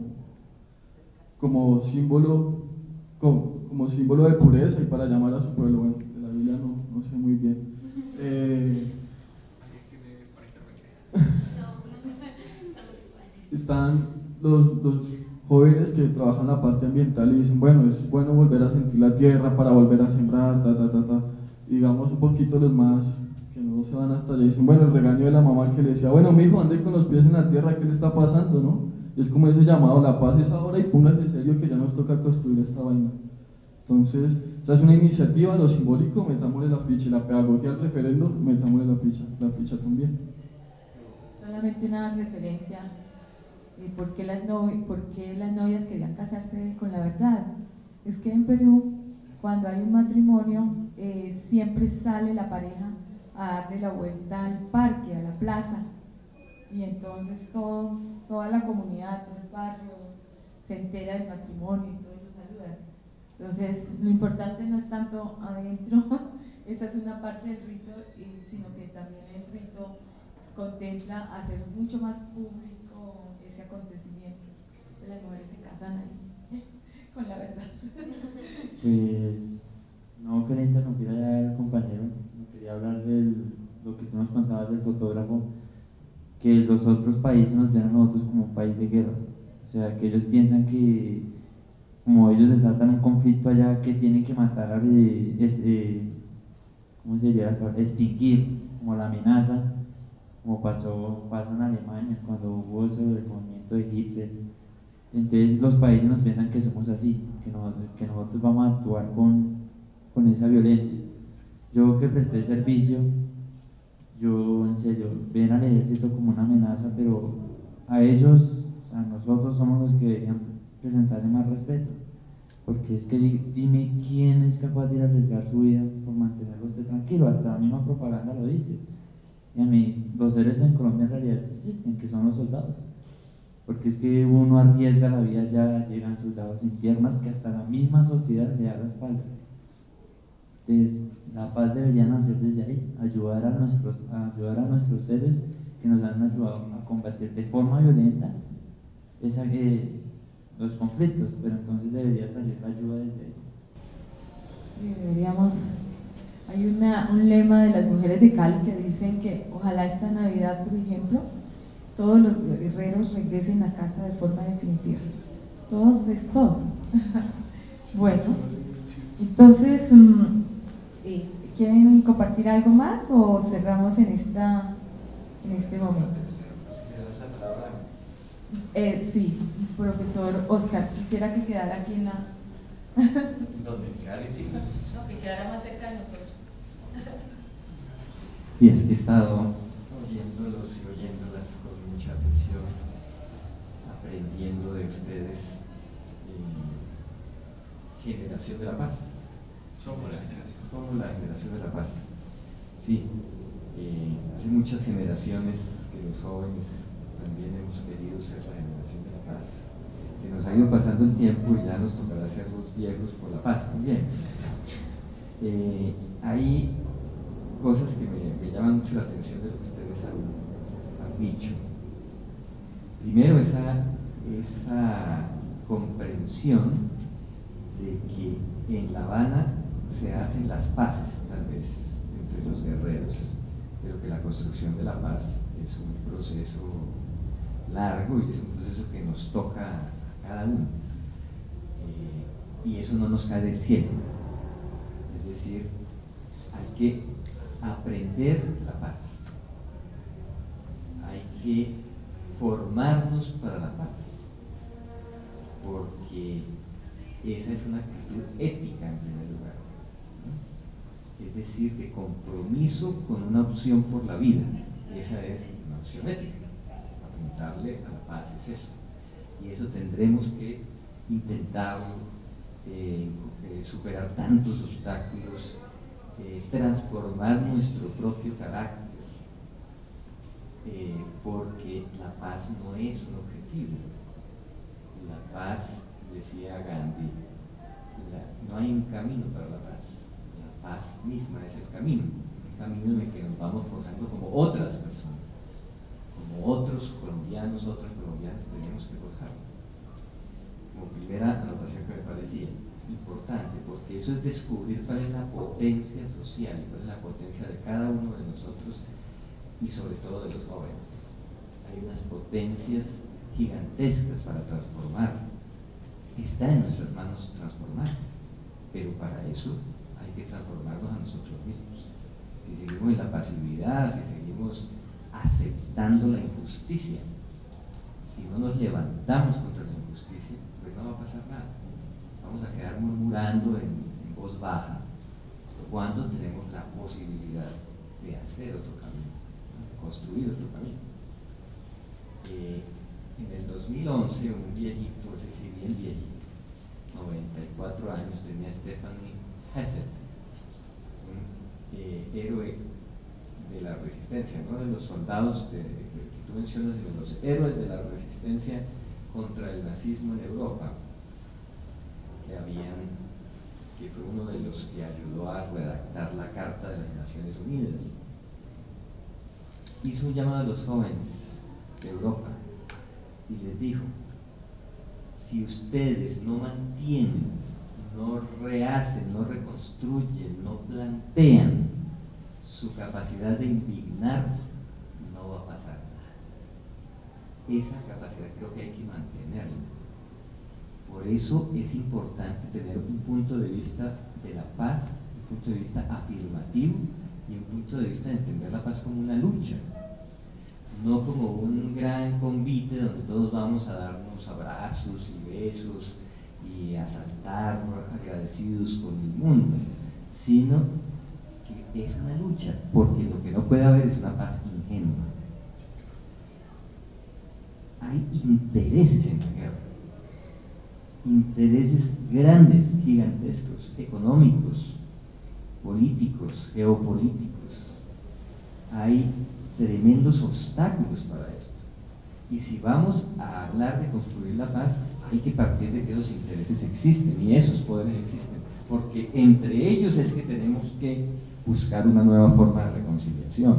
símbolo de pureza y para llamar a su pueblo. Bueno, de la Biblia no sé muy bien. Están los jóvenes que trabajan la parte ambiental y dicen, bueno, es bueno volver a sentir la tierra para volver a sembrar, Y digamos un poquito los más que no se van hasta allá dicen, bueno, el regaño de la mamá que le decía, bueno, mijo, ande con los pies en la tierra, ¿qué le está pasando, no? Es como ese llamado, la paz es ahora y póngase serio que ya nos toca construir esta vaina. Entonces, esa es una iniciativa, lo simbólico, metámosle la ficha, y la pedagogía al referendo, metámosle la ficha también. Solamente una referencia de por qué las novias querían casarse con la verdad. Es que en Perú, cuando hay un matrimonio, siempre sale la pareja a darle la vuelta al parque, a la plaza, y entonces toda la comunidad, todo el barrio se entera del matrimonio y todos lo saludan. Entonces lo importante no es tanto adentro, esa es una parte del rito, sino que también el rito contempla hacer mucho más público ese acontecimiento. Las mujeres se casan ahí con la verdad. Pues no quería interrumpir allá al compañero, quería hablar de lo que tú nos contabas del fotógrafo, que los otros países nos ven a nosotros como un país de guerra, o sea, que ellos piensan que como ellos desatan un conflicto allá que tienen que matar, ¿cómo se diría? Extinguir, como la amenaza, como pasó en Alemania cuando hubo eso del movimiento de Hitler. Entonces los países nos piensan que somos así, que nosotros vamos a actuar con esa violencia. Yo que presté servicio, yo en serio, ven al ejército como una amenaza, pero a ellos, o sea, nosotros somos los que deberían presentarle más respeto, porque es que dime quién es capaz de ir a arriesgar su vida por mantenerlo usted tranquilo, hasta la misma propaganda lo dice. Y a mí, los héroes en Colombia en realidad existen, que son los soldados, porque es que uno arriesga la vida, ya llegan soldados sin piernas que hasta la misma sociedad le da la espalda. Entonces, la paz debería nacer desde ahí, ayudar a nuestros héroes que nos han ayudado a combatir de forma violenta los conflictos, pero entonces debería salir la ayuda desde ahí. Sí, deberíamos. Hay un lema de las mujeres de Cali que dicen que ojalá esta Navidad, por ejemplo, todos los guerreros regresen a casa de forma definitiva. Todos es todos. Bueno, entonces, ¿quieren compartir algo más o cerramos en este momento? Sí, profesor Oscar, quisiera que quedara aquí en la... ¿Dónde? ¿Quedar encima? No, que quedara más cerca de nosotros. Sí, es que he estado oyéndolos y oyéndolas con mucha atención, aprendiendo de ustedes. Generación de la paz. Somos la generación de la paz. Sí, hace muchas generaciones que los jóvenes también hemos querido ser la generación de la paz. Se nos ha ido pasando el tiempo y ya nos tocará ser los viejos por la paz también. Hay cosas que me llaman mucho la atención de lo que ustedes han dicho. Primero, esa comprensión de que en La Habana se hacen las paces, tal vez, entre los guerreros, pero que la construcción de la paz es un proceso largo y es un proceso que nos toca a cada uno. Y eso no nos cae del cielo. Es decir, hay que aprender la paz. Hay que formarnos para la paz. Porque esa es una actitud ética en primer lugar, ¿no? Es decir, de compromiso con una opción por la vida. Esa es una opción ética. Apuntarle a la paz es eso. Y eso tendremos que intentar superar tantos obstáculos, transformar nuestro propio carácter, porque la paz no es un objetivo. La paz, decía Gandhi, no hay un camino para la paz. La paz misma es el camino en el que nos vamos forjando como otras personas, como otros colombianas tenemos que forjar. Como primera anotación que me parecía importante, porque eso es descubrir cuál es la potencia social, cuál es la potencia de cada uno de nosotros y sobre todo de los jóvenes. Hay unas potencias gigantescas para transformar. Está en nuestras manos transformar, pero para eso hay que transformarnos a nosotros mismos. Si seguimos en la pasividad, si seguimos aceptando la injusticia, si no nos levantamos contra la injusticia, pues no va a pasar nada. Vamos a quedar murmurando en voz baja, cuando tenemos la posibilidad de hacer otro camino, de construir otro camino. En el 2011, un viejito, ese sí, bien viejito, 94 años, tenía Stephanie Hessel, un héroe de la resistencia, no de los soldados que tú mencionas, de los héroes de la resistencia contra el nazismo en Europa, que fue uno de los que ayudó a redactar la Carta de las Naciones Unidas. Hizo un llamado a los jóvenes de Europa y les dijo: si ustedes no mantienen, no rehacen, no reconstruyen, no plantean su capacidad de indignarse, no va a pasar nada. Esa capacidad creo que hay que mantenerla. Por eso es importante tener un punto de vista de la paz, un punto de vista afirmativo y un punto de vista de entender la paz como una lucha, no como un gran convite donde todos vamos a darnos abrazos y besos y a saltar agradecidos con el mundo, sino que es una lucha, porque lo que no puede haber es una paz ingenua. Hay intereses en la guerra, intereses grandes, gigantescos, económicos, políticos, geopolíticos. Hay tremendos obstáculos para esto. Y si vamos a hablar de construir la paz, hay que partir de que esos intereses existen y esos poderes existen, porque entre ellos es que tenemos que buscar una nueva forma de reconciliación.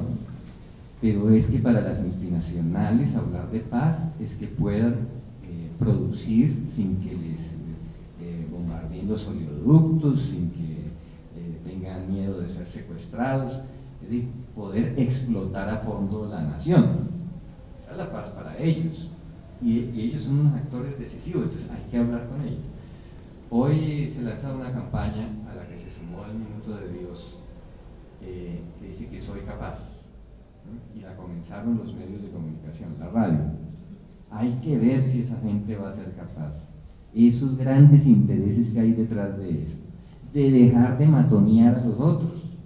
Pero es que para las multinacionales hablar de paz es que puedan producir sin que les bombardeen los oleoductos, sin que tengan miedo de ser secuestrados, es decir, poder explotar a fondo la nación. Esa es la paz para ellos, y ellos son unos actores decisivos, entonces hay que hablar con ellos. Hoy se lanza una campaña a la que se sumó el Minuto de Dios, que dice que soy capaz, ¿no? Y la comenzaron los medios de comunicación, la radio. Hay que ver si esa gente va a ser capaz. Esos grandes intereses que hay detrás de eso, de dejar de matonear a los otros,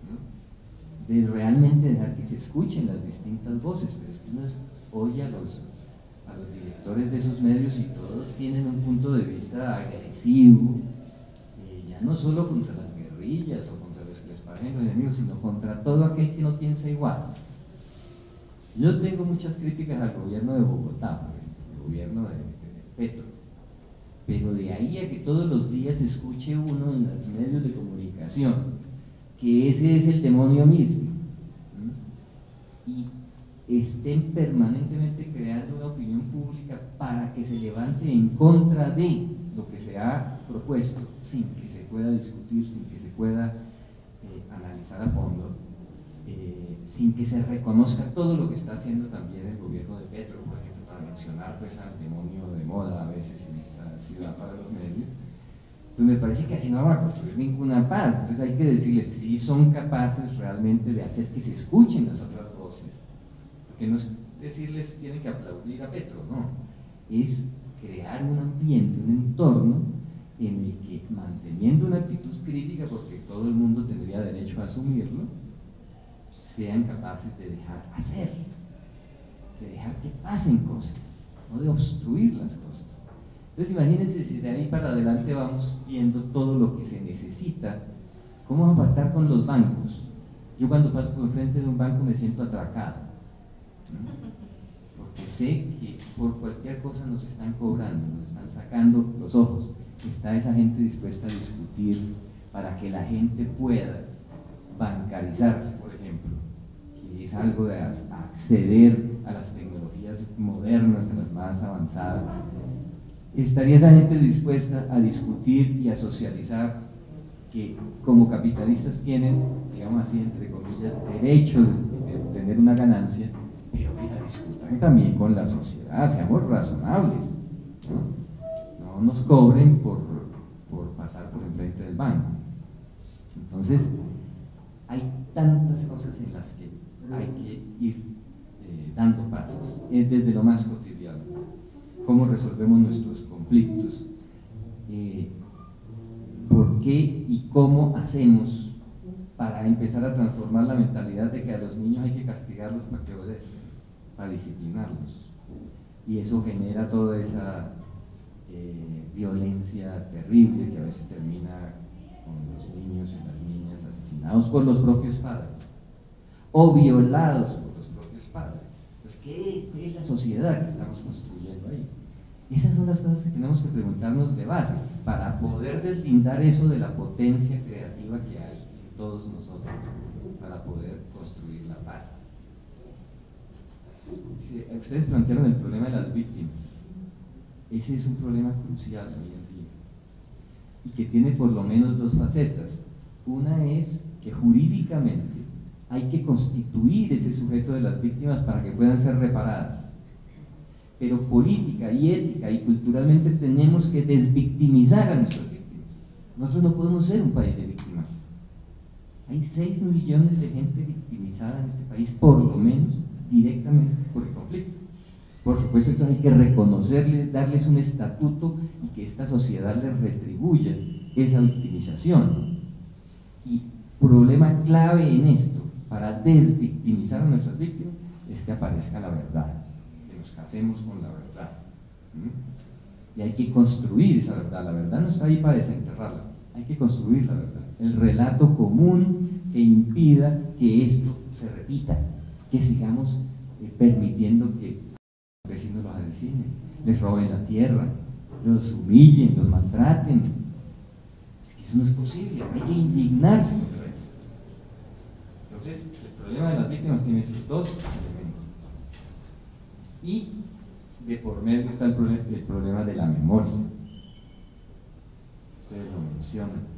¿no? De realmente dejar que se escuchen las distintas voces. Pero es que uno oye a los directores de esos medios y todos tienen un punto de vista agresivo, ya no solo contra las guerrillas o contra los que les parecen los enemigos, sino contra todo aquel que no piensa igual. Yo tengo muchas críticas al gobierno de Bogotá, por ejemplo, el gobierno de Petro, pero de ahí a que todos los días escuche uno en los medios de comunicación que ese es el demonio mismo, ¿sí? Y estén permanentemente creando una opinión pública para que se levante en contra de lo que se ha propuesto, sin que se pueda discutir, sin que se pueda analizar a fondo, sin que se reconozca todo lo que está haciendo también el gobierno de Petro, por ejemplo, para mencionar pues al demonio de moda a veces en esta ciudad para los medios. Pues me parece que así no van a construir ninguna paz. Entonces hay que decirles si son capaces realmente de hacer que se escuchen las otras voces, porque no es decirles tienen que aplaudir a Petro, no, es crear un ambiente, un entorno en el que, manteniendo una actitud crítica, porque todo el mundo tendría derecho a asumirlo, sean capaces de dejar hacer, de dejar que pasen cosas, no de obstruir las cosas. Entonces imagínense si de ahí para adelante vamos viendo todo lo que se necesita. ¿Cómo vamos a pactar con los bancos? Yo cuando paso por frente de un banco me siento atracado, ¿no? Porque sé que por cualquier cosa nos están cobrando, nos están sacando los ojos. Está esa gente dispuesta a discutir para que la gente pueda bancarizarse, por ejemplo, que es algo de acceder a las tecnologías modernas, a las más avanzadas. ¿Estaría esa gente dispuesta a discutir y a socializar que como capitalistas tienen, digamos así, entre comillas, derecho de obtener una ganancia, pero que la discutan también con la sociedad? Seamos razonables, ¿no? No nos cobren por pasar por enfrente del banco. Entonces, hay tantas cosas en las que hay que ir dando pasos, desde lo más cotidiano. Cómo resolvemos nuestros conflictos, por qué y cómo hacemos para empezar a transformar la mentalidad de que a los niños hay que castigarlos para que obedezcan, para disciplinarlos, y eso genera toda esa violencia terrible que a veces termina con los niños y las niñas asesinados por los propios padres o violados por los propios padres. Entonces, ¿qué es la sociedad que estamos construyendo ahí? Esas son las cosas que tenemos que preguntarnos de base para poder deslindar eso de la potencia creativa que hay en todos nosotros, para poder construir la paz. Ustedes plantearon el problema de las víctimas. Ese es un problema crucial hoy en día y que tiene por lo menos dos facetas. Una es que jurídicamente hay que constituir ese sujeto de las víctimas para que puedan ser reparadas, pero política y ética y culturalmente tenemos que desvictimizar a nuestras víctimas. Nosotros no podemos ser un país de víctimas. Hay 6 millones de gente victimizada en este país, por lo menos directamente por el conflicto. Por supuesto, entonces hay que reconocerles, darles un estatuto y que esta sociedad les retribuya esa victimización. Y problema clave en esto, para desvictimizar a nuestras víctimas, es que aparezca la verdad, que nos casemos con la verdad. Y hay que construir esa verdad. La verdad no está ahí para desenterrarla, hay que construir la verdad, el relato común que impida que esto se repita, que sigamos permitiendo que los vecinos los asesinen, les roben la tierra, los humillen, los maltraten. Es que eso no es posible, hay que indignarse contra eso. Entonces, el problema de las víctimas tiene esos dos elementos. Y de por medio está el problema de la memoria. Ustedes lo mencionan.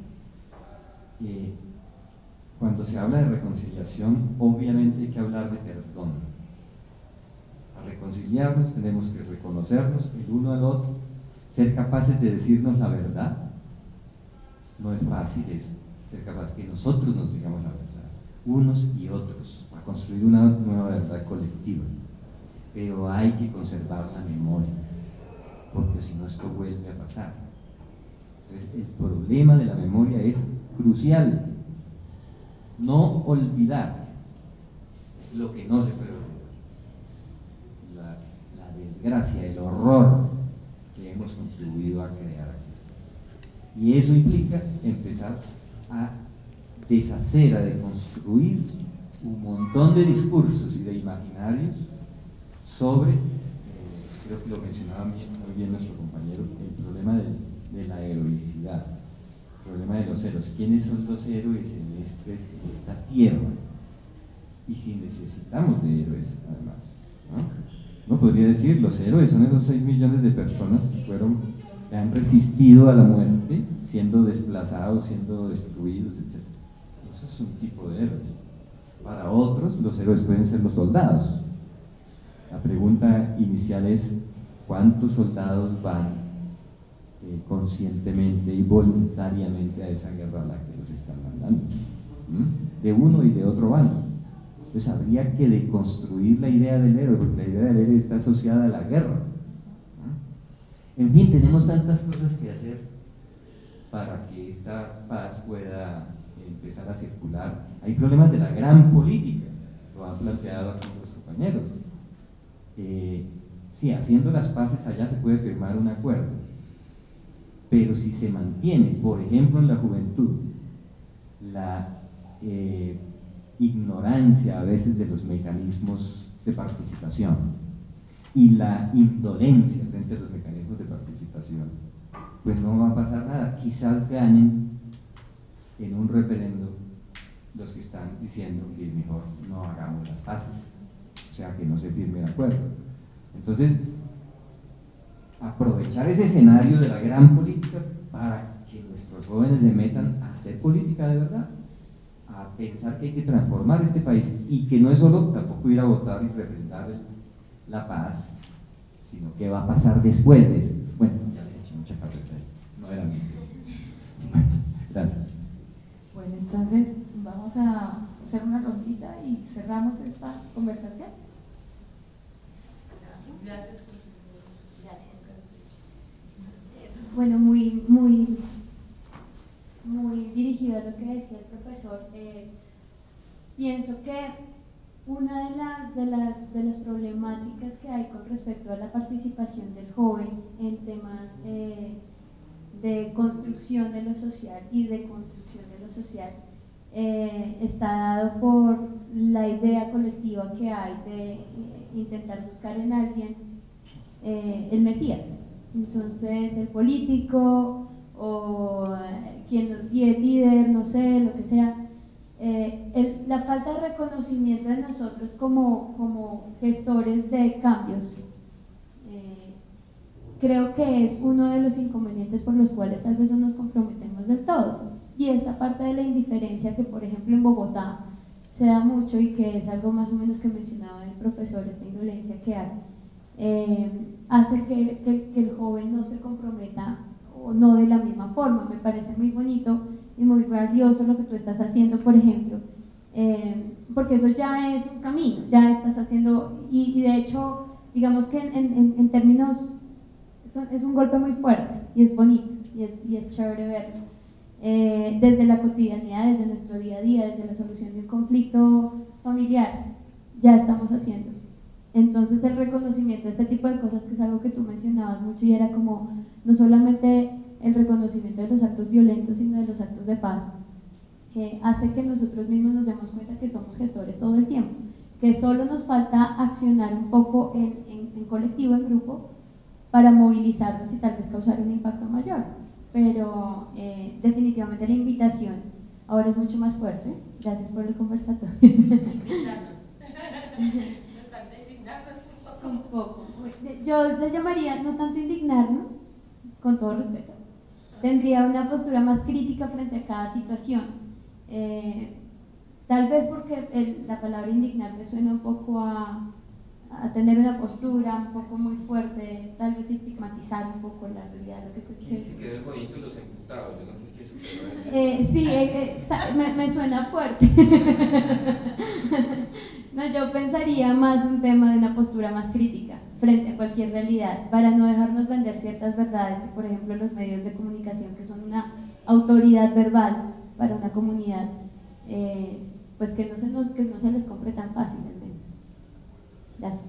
Cuando se habla de reconciliación, obviamente hay que hablar de perdón. Para reconciliarnos tenemos que reconocernos el uno al otro, ser capaces de decirnos la verdad. No es fácil eso, ser capaz que nosotros nos digamos la verdad, unos y otros, para construir una nueva verdad colectiva. pero hay que conservar la memoria, porque si no esto vuelve a pasar. Entonces el problema de la memoria es crucial, no olvidar lo que no se puede olvidar, la desgracia, el horror que hemos contribuido a crear aquí. Y eso implica empezar a deshacer, a deconstruir un montón de discursos y de imaginarios sobre, creo que lo mencionaba muy bien nuestro compañero, el problema de la heroicidad, el problema de los héroes. ¿Quiénes son los héroes en esta tierra? Y si necesitamos de héroes, además, ¿no? Uno podría decir, los héroes son esos 6 millones de personas que han resistido a la muerte, siendo desplazados, siendo destruidos, etc. Eso es un tipo de héroes. Para otros, los héroes pueden ser los soldados. La pregunta inicial es, ¿cuántos soldados van conscientemente y voluntariamente a esa guerra a la que los están mandando? De uno y de otro bando. Entonces habría que deconstruir la idea del héroe, porque la idea del héroe está asociada a la guerra. En fin, tenemos tantas cosas que hacer para que esta paz pueda empezar a circular. Hay problemas de la gran política, lo han planteado aquí los compañeros. Sí, haciendo las paces allá se puede firmar un acuerdo, pero si se mantiene, por ejemplo en la juventud, la ignorancia a veces de los mecanismos de participación y la indolencia frente a los mecanismos de participación, pues no va a pasar nada. Quizás ganen en un referendo los que están diciendo que mejor no hagamos las paces, o sea, que no se firme el acuerdo. Entonces, aprovechar ese escenario de la gran política para que nuestros jóvenes se metan a hacer política de verdad, a pensar que hay que transformar este país, y que no es solo tampoco ir a votar y refrendar la paz, sino que va a pasar después de eso. Bueno, ya le he hecho mucha carreta, no era mi intención. Gracias. Bueno, entonces vamos a hacer una rondita y cerramos esta conversación. Gracias, profesor. Gracias. Bueno, muy dirigido a lo que decía el profesor. Pienso que una de las problemáticas que hay con respecto a la participación del joven en temas de construcción de lo social y de construcción de lo social está dado por la idea colectiva que hay de intentar buscar en alguien el Mesías. Entonces el político o quien nos guíe, el líder, no sé, lo que sea. La falta de reconocimiento de nosotros como gestores de cambios creo que es uno de los inconvenientes por los cuales tal vez no nos comprometemos del todo, y esta parte de la indiferencia que por ejemplo en Bogotá se da mucho y que es algo más o menos que mencionaba el profesor, esta indolencia que hay, hace que el joven no se comprometa o no de la misma forma. Me parece muy bonito y muy valioso lo que tú estás haciendo, por ejemplo, porque eso ya es un camino, ya estás haciendo, y de hecho, digamos que en términos, es un golpe muy fuerte y es bonito y es chévere verlo. Desde la cotidianidad, desde nuestro día a día, desde la solución de un conflicto familiar, ya estamos haciendo. Entonces el reconocimiento de este tipo de cosas, que es algo que tú mencionabas mucho, y era como no solamente el reconocimiento de los actos violentos, sino de los actos de paz, que hace que nosotros mismos nos demos cuenta que somos gestores todo el tiempo, que solo nos falta accionar un poco en colectivo, en grupo, para movilizarnos y tal vez causar un impacto mayor. Pero definitivamente la invitación ahora es mucho más fuerte. Gracias por el conversatorio. Un poco. Yo les llamaría no tanto indignarnos, con todo respeto. Tendría una postura más crítica frente a cada situación. Tal vez porque la palabra indignar me suena un poco a tener una postura un poco muy fuerte, tal vez estigmatizar un poco la realidad de lo que está sucediendo. Sí, se quedó el bonito los imputados, yo no sé si eso sí, me suena fuerte. No, yo pensaría más un tema de una postura más crítica frente a cualquier realidad, para no dejarnos vender ciertas verdades que, por ejemplo, los medios de comunicación, que son una autoridad verbal para una comunidad, pues que no se les compre tan fácil, al menos. Gracias.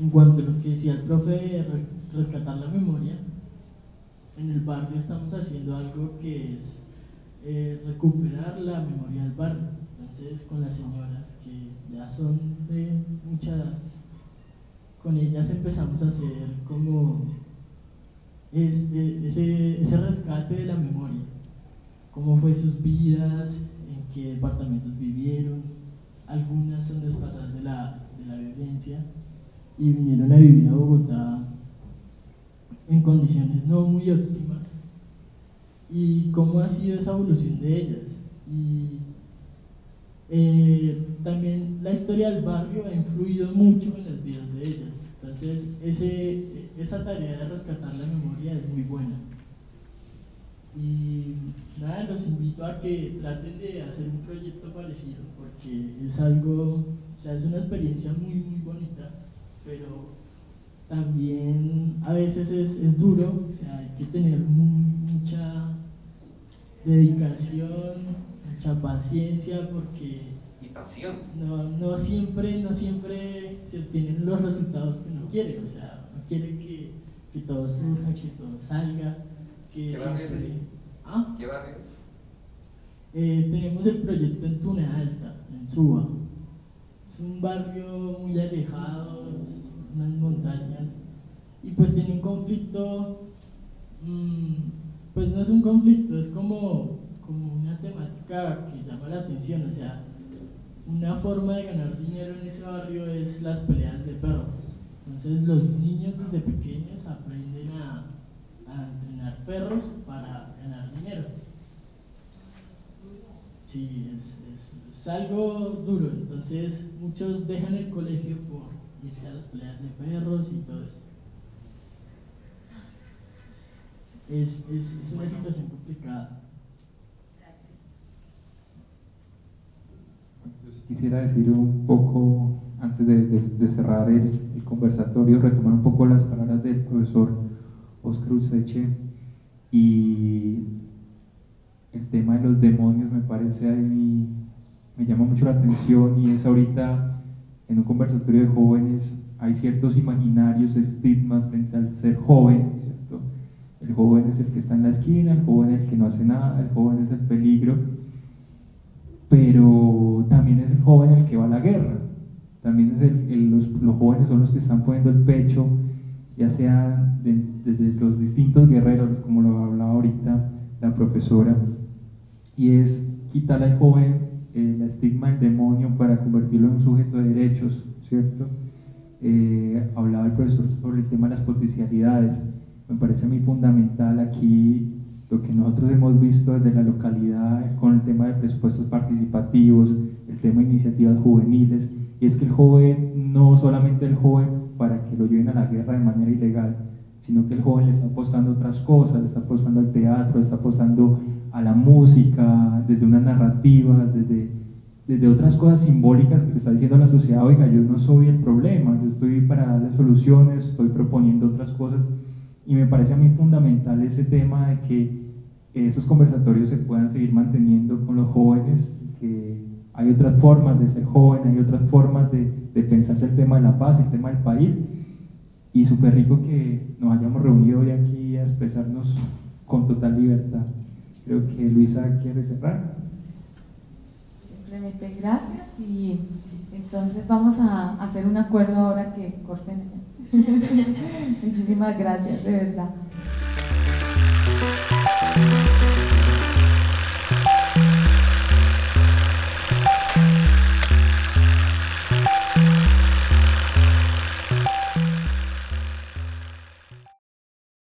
En cuanto a lo que decía el profe, rescatar la memoria, en el barrio estamos haciendo algo que es recuperar la memoria del barrio. Entonces, con las señoras que ya son de mucha edad, con ellas empezamos a hacer como ese rescate de la memoria, cómo fue sus vidas, en qué departamentos vivieron. Algunas son desplazadas de la violencia y vinieron a vivir a Bogotá en condiciones no muy óptimas, y cómo ha sido esa evolución de ellas. Y también la historia del barrio ha influido mucho en las vidas de ellas. Entonces esa tarea de rescatar la memoria es muy buena. Y nada, los invito a que traten de hacer un proyecto parecido, porque es algo, o sea, es una experiencia muy muy bonita, pero también a veces es duro. O sea, hay que tener mucha dedicación, mucha paciencia, porque y pasión. no siempre se obtienen los resultados que uno quiere. O sea, uno quiere que todo surja, que todo salga. ¿Qué barrio es ese? ¿Ah? ¿Qué barrio? Tenemos el proyecto en Tuna Alta, en Suba. Es un barrio muy alejado, unas montañas, y pues tiene un conflicto, pues no es un conflicto, es como una temática que llama la atención. O sea, una forma de ganar dinero en ese barrio es las peleas de perros. Entonces los niños desde pequeños aprenden a entrenar perros para ganar dinero. Sí, es algo duro. Entonces muchos dejan el colegio por irse a las peleas de perros y todo eso. Es una situación complicada. Yo sí quisiera decir un poco, antes de cerrar el conversatorio, retomar un poco las palabras del profesor Óscar Useche, y el tema de los demonios me parece ahí, me llama mucho la atención, y es ahorita en un conversatorio de jóvenes hay ciertos imaginarios, estigmas frente al ser joven, ¿cierto? El joven es el que está en la esquina, el joven es el que no hace nada, el joven es el peligro, pero también es el joven el que va a la guerra, también es los jóvenes son los que están poniendo el pecho, ya sean desde los distintos guerreros, como lo hablaba ahorita la profesora, y es quitarle al joven el estigma del demonio para convertirlo en un sujeto de derechos, ¿cierto? Hablaba el profesor sobre el tema de las potencialidades. Me parece muy fundamental aquí lo que nosotros hemos visto desde la localidad con el tema de presupuestos participativos, el tema de iniciativas juveniles, y es que el joven, no solamente el joven para que lo lleven a la guerra de manera ilegal, sino que el joven le está apostando a otras cosas, le está apostando al teatro, le está apostando a la música, desde unas narrativas, desde otras cosas simbólicas que le está diciendo a la sociedad: oiga, yo no soy el problema, yo estoy para darle soluciones, estoy proponiendo otras cosas. Y me parece a mí fundamental ese tema de que esos conversatorios se puedan seguir manteniendo con los jóvenes, que hay otras formas de ser joven, hay otras formas de pensarse el tema de la paz, el tema del país, y súper rico que nos hayamos reunido hoy aquí a expresarnos con total libertad. Creo que Luisa quiere cerrar. Simplemente gracias, y entonces vamos a hacer un acuerdo ahora que corten. Muchísimas gracias, de verdad.